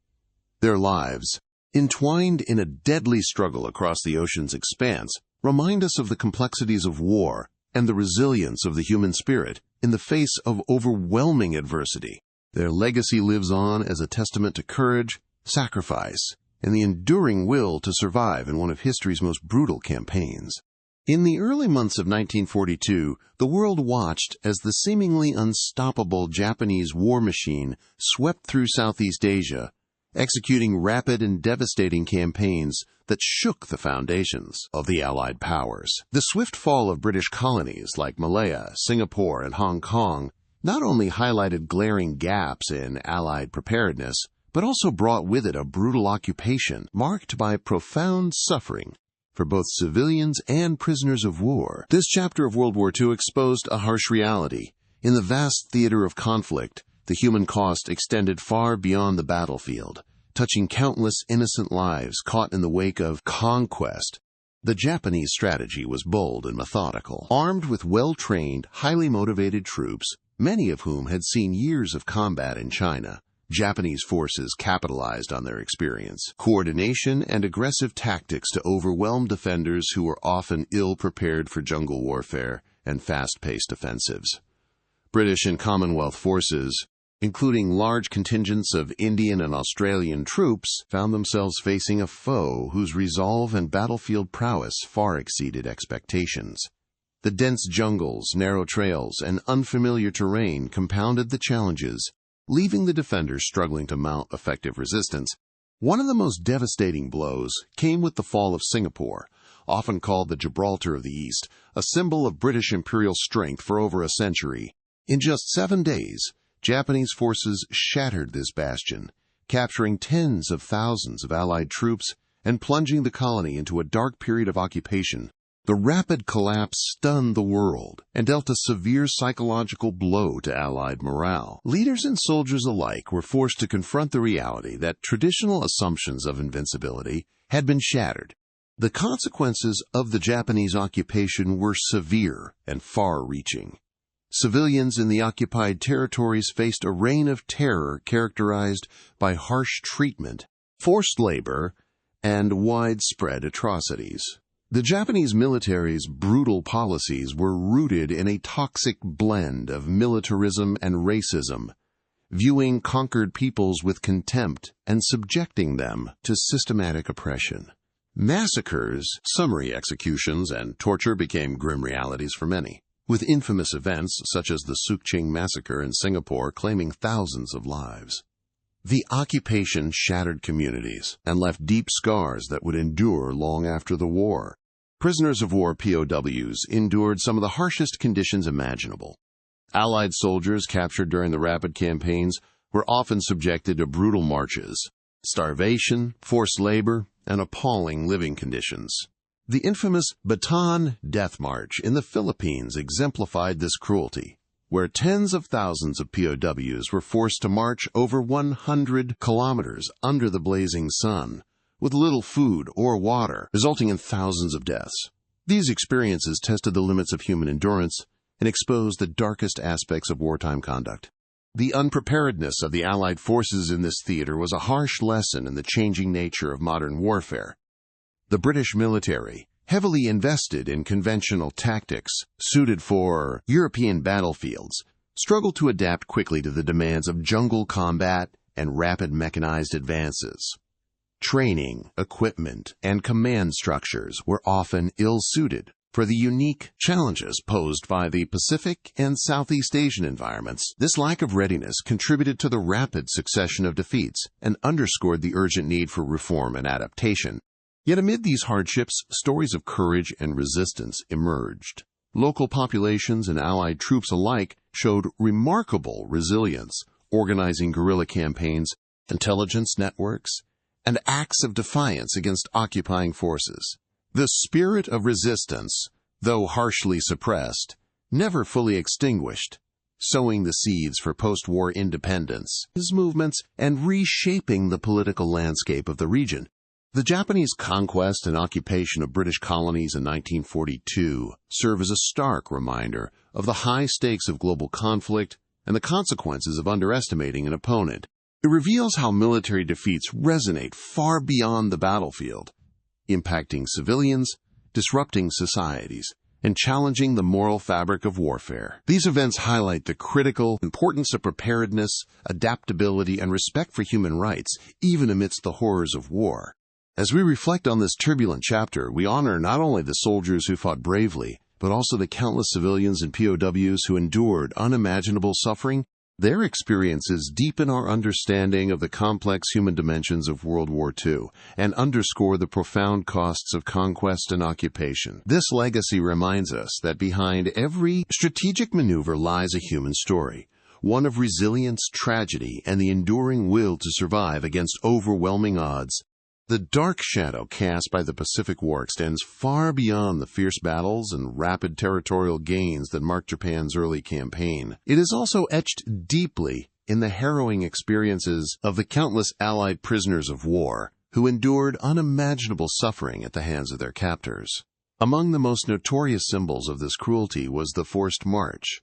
Their lives, entwined in a deadly struggle across the ocean's expanse, remind us of the complexities of war and the resilience of the human spirit in the face of overwhelming adversity. Their legacy lives on as a testament to courage, sacrifice, and the enduring will to survive in one of history's most brutal campaigns. In the early months of 1942, the world watched as the seemingly unstoppable Japanese war machine swept through Southeast Asia, executing rapid and devastating campaigns that shook the foundations of the Allied powers. The swift fall of British colonies like Malaya, Singapore, and Hong Kong not only highlighted glaring gaps in Allied preparedness, but also brought with it a brutal occupation marked by profound suffering for both civilians and prisoners of war. This chapter of World War II exposed a harsh reality. In the vast theater of conflict, the human cost extended far beyond the battlefield, touching countless innocent lives caught in the wake of conquest. The Japanese strategy was bold and methodical. Armed with well-trained, highly motivated troops, many of whom had seen years of combat in China, Japanese forces capitalized on their experience, coordination, and aggressive tactics to overwhelm defenders who were often ill-prepared for jungle warfare and fast-paced offensives. British and Commonwealth forces, including large contingents of Indian and Australian troops, found themselves facing a foe whose resolve and battlefield prowess far exceeded expectations. The dense jungles, narrow trails, and unfamiliar terrain compounded the challenges, leaving the defenders struggling to mount effective resistance. One of the most devastating blows came with the fall of Singapore, often called the Gibraltar of the East, a symbol of British imperial strength for over a century. In just 7 days, Japanese forces shattered this bastion, capturing tens of thousands of Allied troops and plunging the colony into a dark period of occupation. The rapid collapse stunned the world and dealt a severe psychological blow to Allied morale. Leaders and soldiers alike were forced to confront the reality that traditional assumptions of invincibility had been shattered. The consequences of the Japanese occupation were severe and far-reaching. Civilians in the occupied territories faced a reign of terror characterized by harsh treatment, forced labor, and widespread atrocities. The Japanese military's brutal policies were rooted in a toxic blend of militarism and racism, viewing conquered peoples with contempt and subjecting them to systematic oppression. Massacres, summary executions, and torture became grim realities for many, with infamous events such as the Sukching massacre in Singapore claiming thousands of lives. The occupation shattered communities and left deep scars that would endure long after the war. Prisoners of war (POWs) endured some of the harshest conditions imaginable. Allied soldiers captured during the rapid campaigns were often subjected to brutal marches, starvation, forced labor, and appalling living conditions. The infamous Bataan Death March in the Philippines exemplified this cruelty, where tens of thousands of POWs were forced to march over 100 kilometers under the blazing sun, with little food or water, resulting in thousands of deaths. These experiences tested the limits of human endurance and exposed the darkest aspects of wartime conduct. The unpreparedness of the Allied forces in this theater was a harsh lesson in the changing nature of modern warfare. The British military, heavily invested in conventional tactics suited for European battlefields, struggled to adapt quickly to the demands of jungle combat and rapid mechanized advances. Training, equipment, and command structures were often ill-suited for the unique challenges posed by the Pacific and Southeast Asian environments. This lack of readiness contributed to the rapid succession of defeats and underscored the urgent need for reform and adaptation. Yet amid these hardships, stories of courage and resistance emerged. Local populations and Allied troops alike showed remarkable resilience, organizing guerrilla campaigns, intelligence networks, and acts of defiance against occupying forces. The spirit of resistance, though harshly suppressed, never fully extinguished, sowing the seeds for post-war independence, movements, and reshaping the political landscape of the region. The Japanese conquest and occupation of British colonies in 1942 serve as a stark reminder of the high stakes of global conflict and the consequences of underestimating an opponent. It reveals how military defeats resonate far beyond the battlefield, impacting civilians, disrupting societies, and challenging the moral fabric of warfare. These events highlight the critical importance of preparedness, adaptability, and respect for human rights, even amidst the horrors of war. As we reflect on this turbulent chapter, we honor not only the soldiers who fought bravely, but also the countless civilians and POWs who endured unimaginable suffering. Their experiences deepen our understanding of the complex human dimensions of World War II and underscore the profound costs of conquest and occupation. This legacy reminds us that behind every strategic maneuver lies a human story, one of resilience, tragedy, and the enduring will to survive against overwhelming odds. The dark shadow cast by the Pacific War extends far beyond the fierce battles and rapid territorial gains that marked Japan's early campaign. It is also etched deeply in the harrowing experiences of the countless Allied prisoners of war who endured unimaginable suffering at the hands of their captors. Among the most notorious symbols of this cruelty was the forced march,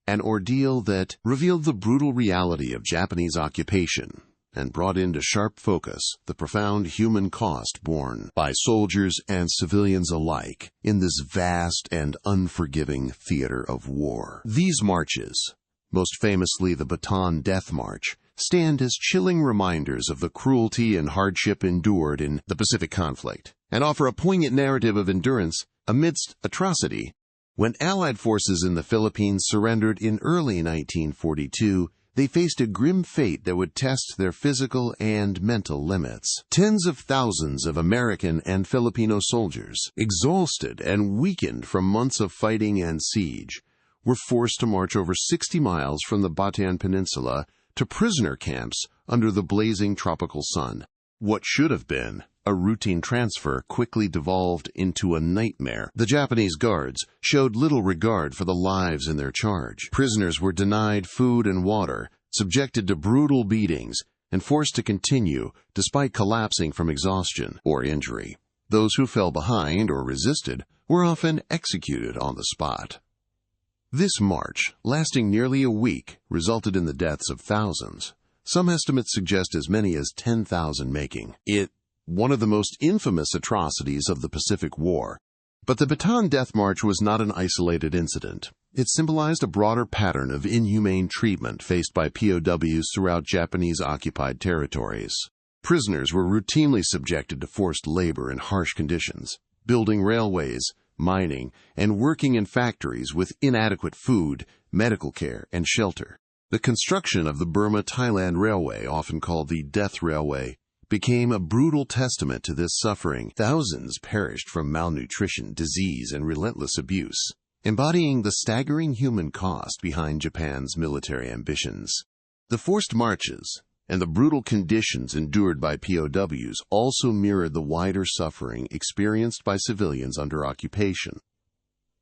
an ordeal that revealed the brutal reality of Japanese occupation and brought into sharp focus the profound human cost borne by soldiers and civilians alike in this vast and unforgiving theater of war. These marches, most famously the Bataan Death March, stand as chilling reminders of the cruelty and hardship endured in the Pacific conflict, and offer a poignant narrative of endurance amidst atrocity. When Allied forces in the Philippines surrendered in early 1942, they faced a grim fate that would test their physical and mental limits. Tens of thousands of American and Filipino soldiers, exhausted and weakened from months of fighting and siege, were forced to march over 60 miles from the Bataan Peninsula to prisoner camps under the blazing tropical sun. What should have been a routine transfer quickly devolved into a nightmare. The Japanese guards showed little regard for the lives in their charge. Prisoners were denied food and water, subjected to brutal beatings, and forced to continue despite collapsing from exhaustion or injury. Those who fell behind or resisted were often executed on the spot. This march, lasting nearly a week, resulted in the deaths of thousands. Some estimates suggest as many as 10,000, making it one of the most infamous atrocities of the Pacific War. But the Bataan Death March was not an isolated incident. It symbolized a broader pattern of inhumane treatment faced by POWs throughout Japanese-occupied territories. Prisoners were routinely subjected to forced labor in harsh conditions, building railways, mining, and working in factories with inadequate food, medical care, and shelter. The construction of the Burma-Thailand Railway, often called the Death Railway, became a brutal testament to this suffering. Thousands perished from malnutrition, disease, and relentless abuse, embodying the staggering human cost behind Japan's military ambitions. The forced marches and the brutal conditions endured by POWs also mirrored the wider suffering experienced by civilians under occupation.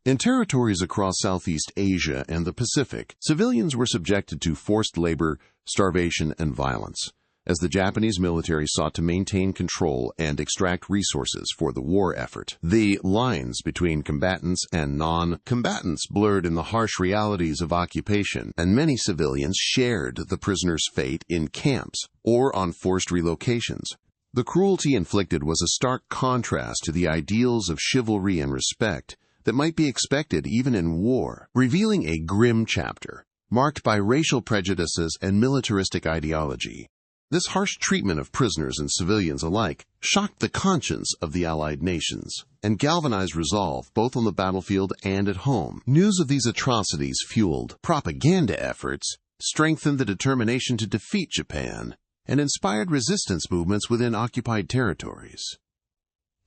In territories across Southeast Asia and the Pacific, civilians were subjected to forced labor, starvation, and violence, as the Japanese military sought to maintain control and extract resources for the war effort. The lines between combatants and non-combatants blurred in the harsh realities of occupation, and many civilians shared the prisoners' fate in camps or on forced relocations. The cruelty inflicted was a stark contrast to the ideals of chivalry and respect that might be expected even in war, revealing a grim chapter marked by racial prejudices and militaristic ideology. This harsh treatment of prisoners and civilians alike shocked the conscience of the Allied nations and galvanized resolve both on the battlefield and at home. News of these atrocities fueled propaganda efforts, strengthened the determination to defeat Japan, and inspired resistance movements within occupied territories.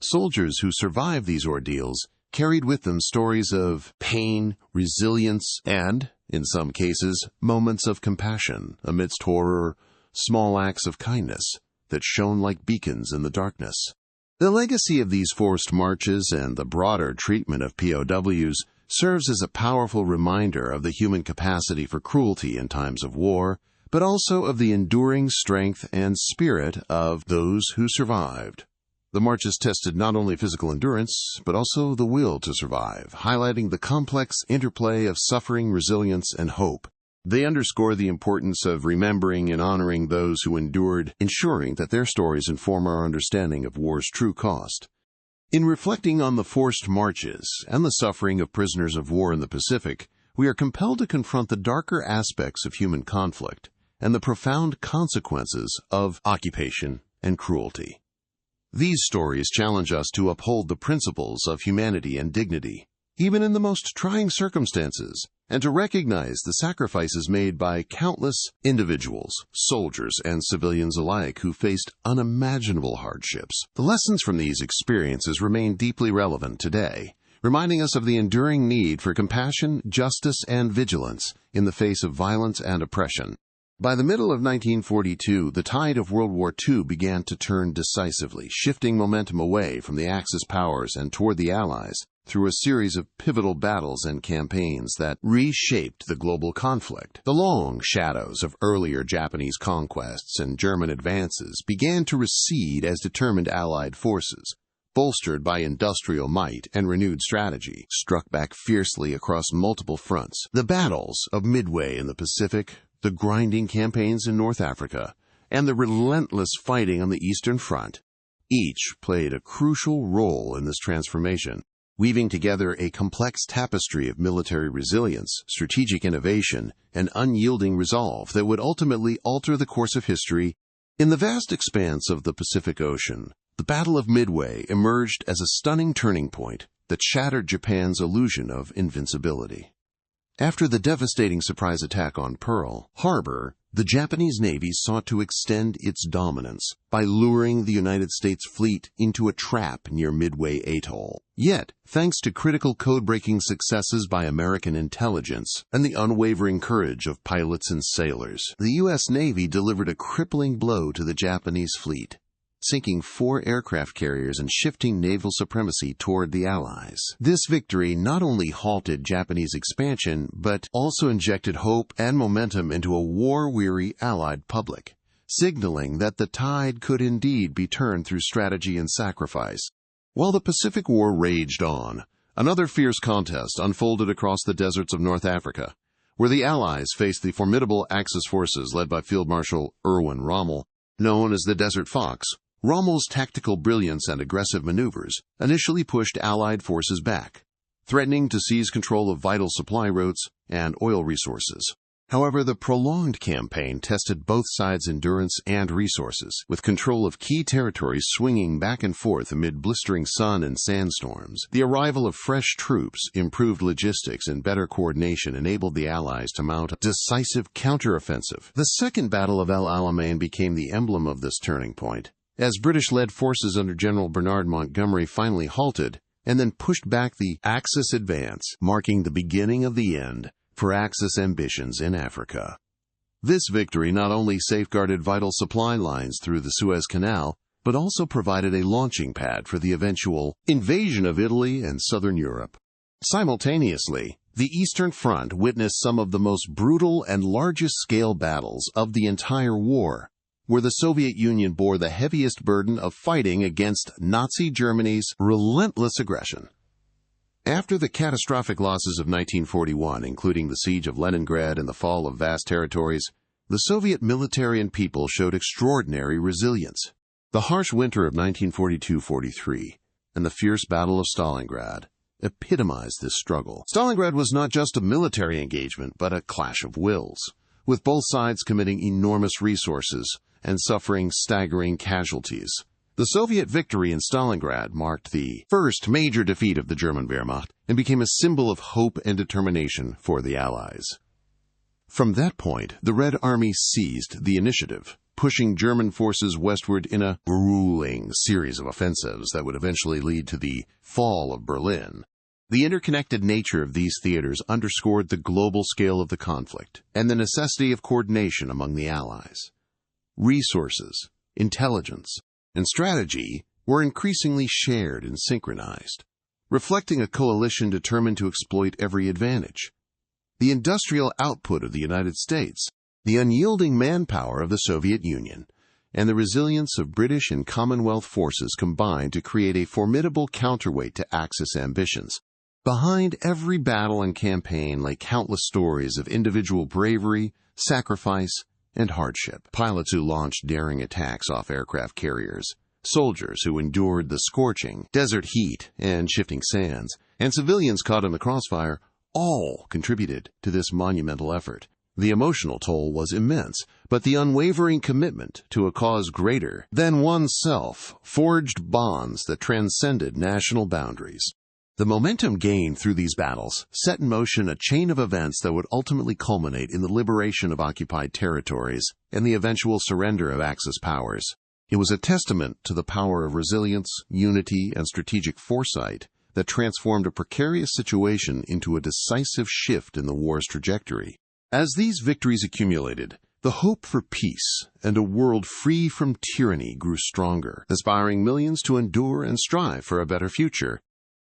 Soldiers who survived these ordeals carried with them stories of pain, resilience, and, in some cases, moments of compassion amidst horror, small acts of kindness that shone like beacons in the darkness. The legacy of these forced marches and the broader treatment of POWs serves as a powerful reminder of the human capacity for cruelty in times of war, but also of the enduring strength and spirit of those who survived. The marches tested not only physical endurance, but also the will to survive, highlighting the complex interplay of suffering, resilience, and hope. They underscore the importance of remembering and honoring those who endured, ensuring that their stories inform our understanding of war's true cost. In reflecting on the forced marches and the suffering of prisoners of war in the Pacific, we are compelled to confront the darker aspects of human conflict and the profound consequences of occupation and cruelty. These stories challenge us to uphold the principles of humanity and dignity, even in the most trying circumstances, and to recognize the sacrifices made by countless individuals, soldiers, and civilians alike who faced unimaginable hardships. The lessons from these experiences remain deeply relevant today, reminding us of the enduring need for compassion, justice, and vigilance in the face of violence and oppression. By the middle of 1942, the tide of World War II began to turn decisively, shifting momentum away from the Axis powers and toward the Allies through a series of pivotal battles and campaigns that reshaped the global conflict. The long shadows of earlier Japanese conquests and German advances began to recede as determined Allied forces, bolstered by industrial might and renewed strategy, struck back fiercely across multiple fronts. The battles of Midway in the Pacific, the grinding campaigns in North Africa, and the relentless fighting on the Eastern Front, each played a crucial role in this transformation, weaving together a complex tapestry of military resilience, strategic innovation, and unyielding resolve that would ultimately alter the course of history. In the vast expanse of the Pacific Ocean, the Battle of Midway emerged as a stunning turning point that shattered Japan's illusion of invincibility. After the devastating surprise attack on Pearl Harbor, the Japanese Navy sought to extend its dominance by luring the United States fleet into a trap near Midway Atoll. Yet, thanks to critical code-breaking successes by American intelligence and the unwavering courage of pilots and sailors, the U.S. Navy delivered a crippling blow to the Japanese fleet, sinking 4 aircraft carriers and shifting naval supremacy toward the Allies. This victory not only halted Japanese expansion, but also injected hope and momentum into a war-weary Allied public, signaling that the tide could indeed be turned through strategy and sacrifice. While the Pacific War raged on, another fierce contest unfolded across the deserts of North Africa, where the Allies faced the formidable Axis forces led by Field Marshal Erwin Rommel, known as the Desert Fox. Rommel's tactical brilliance and aggressive maneuvers initially pushed Allied forces back, threatening to seize control of vital supply routes and oil resources. However, the prolonged campaign tested both sides' endurance and resources, with control of key territories swinging back and forth amid blistering sun and sandstorms. The arrival of fresh troops, improved logistics, and better coordination enabled the Allies to mount a decisive counteroffensive. The Second Battle of El Alamein became the emblem of this turning point, as British-led forces under General Bernard Montgomery finally halted and then pushed back the Axis advance, marking the beginning of the end for Axis ambitions in Africa. This victory not only safeguarded vital supply lines through the Suez Canal, but also provided a launching pad for the eventual invasion of Italy and southern Europe. Simultaneously, the Eastern Front witnessed some of the most brutal and largest-scale battles of the entire war, where the Soviet Union bore the heaviest burden of fighting against Nazi Germany's relentless aggression. After the catastrophic losses of 1941, including the siege of Leningrad and the fall of vast territories, the Soviet military and people showed extraordinary resilience. The harsh winter of 1942-43 and the fierce Battle of Stalingrad epitomized this struggle. Stalingrad was not just a military engagement, but a clash of wills, with both sides committing enormous resources and suffering staggering casualties. The Soviet victory in Stalingrad marked the first major defeat of the German Wehrmacht and became a symbol of hope and determination for the Allies. From that point, the Red Army seized the initiative, pushing German forces westward in a grueling series of offensives that would eventually lead to the fall of Berlin. The interconnected nature of these theaters underscored the global scale of the conflict and the necessity of coordination among the Allies. Resources, intelligence, and strategy were increasingly shared and synchronized, reflecting a coalition determined to exploit every advantage. The industrial output of the United States, the unyielding manpower of the Soviet Union, and the resilience of British and Commonwealth forces combined to create a formidable counterweight to Axis ambitions. Behind every battle and campaign lay countless stories of individual bravery, sacrifice, and hardship. Pilots who launched daring attacks off aircraft carriers, soldiers who endured the scorching desert heat and shifting sands, and civilians caught in the crossfire all contributed to this monumental effort. The emotional toll was immense, but the unwavering commitment to a cause greater than oneself forged bonds that transcended national boundaries. The momentum gained through these battles set in motion a chain of events that would ultimately culminate in the liberation of occupied territories and the eventual surrender of Axis powers. It was a testament to the power of resilience, unity, and strategic foresight that transformed a precarious situation into a decisive shift in the war's trajectory. As these victories accumulated, the hope for peace and a world free from tyranny grew stronger, inspiring millions to endure and strive for a better future.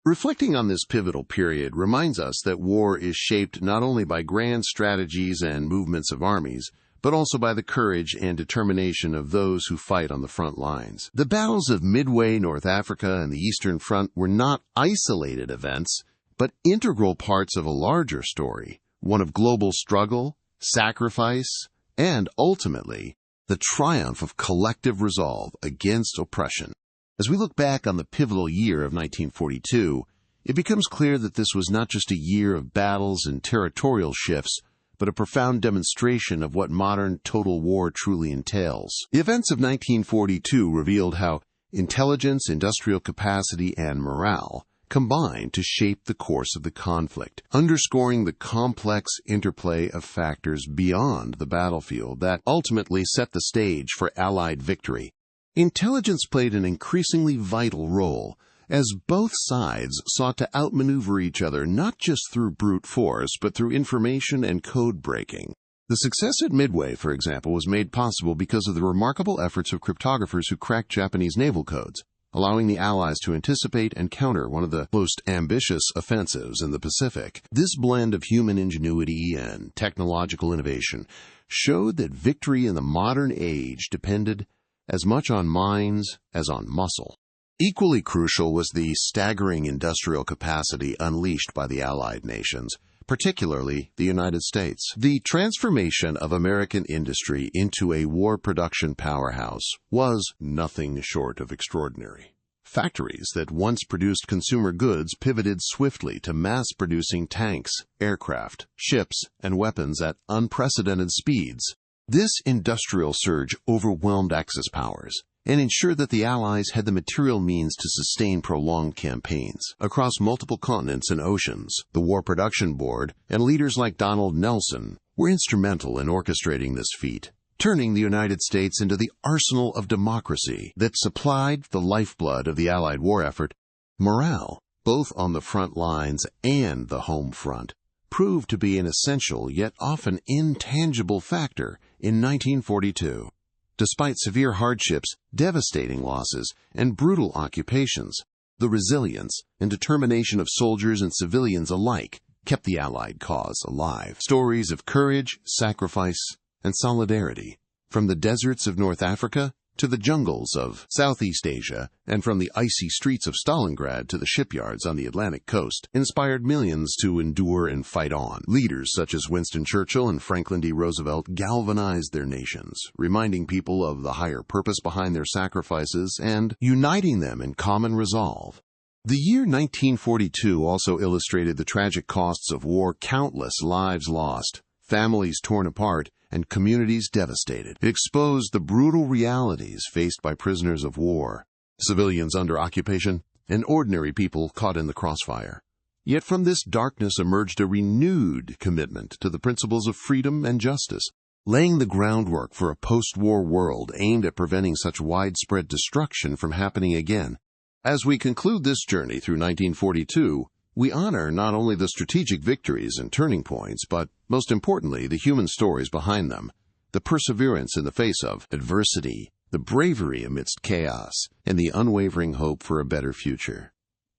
Reflecting on this pivotal period reminds us that war is shaped not only by grand strategies and movements of armies, but also by the courage and determination of those who fight on the front lines. The battles of Midway, North Africa, and the Eastern Front were not isolated events, but integral parts of a larger story, one of global struggle, sacrifice, and ultimately, the triumph of collective resolve against oppression. As we look back on the pivotal year of 1942, it becomes clear that this was not just a year of battles and territorial shifts, but a profound demonstration of what modern total war truly entails. The events of 1942 revealed how intelligence, industrial capacity, and morale combined to shape the course of the conflict, underscoring the complex interplay of factors beyond the battlefield that ultimately set the stage for Allied victory. Intelligence played an increasingly vital role, as both sides sought to outmaneuver each other not just through brute force, but through information and code breaking. The success at Midway, for example, was made possible because of the remarkable efforts of cryptographers who cracked Japanese naval codes, allowing the Allies to anticipate and counter one of the most ambitious offensives in the Pacific. This blend of human ingenuity and technological innovation showed that victory in the modern age depended as much on minds as on muscle. Equally crucial was the staggering industrial capacity unleashed by the Allied nations, particularly the United States. The transformation of American industry into a war production powerhouse was nothing short of extraordinary. Factories that once produced consumer goods pivoted swiftly to mass-producing tanks, aircraft, ships, and weapons at unprecedented speeds. This industrial surge overwhelmed Axis powers and ensured that the Allies had the material means to sustain prolonged campaigns. Across multiple continents and oceans, the War Production Board and leaders like Donald Nelson were instrumental in orchestrating this feat, turning the United States into the arsenal of democracy that supplied the lifeblood of the Allied war effort. Morale, both on the front lines and the home front, proved to be an essential yet often intangible factor in 1942. Despite severe hardships, devastating losses, and brutal occupations, the resilience and determination of soldiers and civilians alike kept the Allied cause alive. Stories of courage, sacrifice, and solidarity, from the deserts of North Africa to the jungles of Southeast Asia, and from the icy streets of Stalingrad to the shipyards on the Atlantic coast, inspired millions to endure and fight on. Leaders such as Winston Churchill and Franklin D. Roosevelt galvanized their nations, reminding people of the higher purpose behind their sacrifices and uniting them in common resolve. The year 1942 also illustrated the tragic costs of war: countless lives lost, families torn apart, and communities devastated. It exposed the brutal realities faced by prisoners of war, civilians under occupation, and ordinary people caught in the crossfire. Yet from this darkness emerged a renewed commitment to the principles of freedom and justice, laying the groundwork for a post-war world aimed at preventing such widespread destruction from happening again. As we conclude this journey through 1942, we honor not only the strategic victories and turning points, but, most importantly, the human stories behind them, the perseverance in the face of adversity, the bravery amidst chaos, and the unwavering hope for a better future.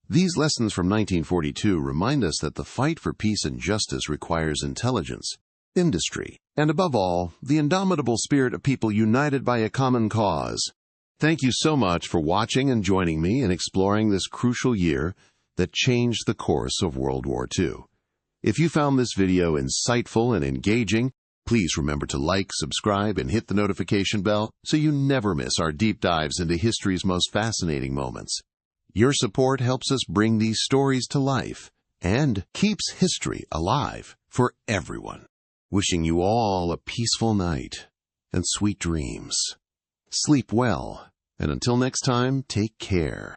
These lessons from 1942 remind us that the fight for peace and justice requires intelligence, industry, and above all, the indomitable spirit of people united by a common cause. Thank you so much for watching and joining me in exploring this crucial year that changed the course of World War II. If you found this video insightful and engaging, please remember to like, subscribe, and hit the notification bell so you never miss our deep dives into history's most fascinating moments. Your support helps us bring these stories to life and keeps history alive for everyone. Wishing you all a peaceful night and sweet dreams. Sleep well, and until next time, take care.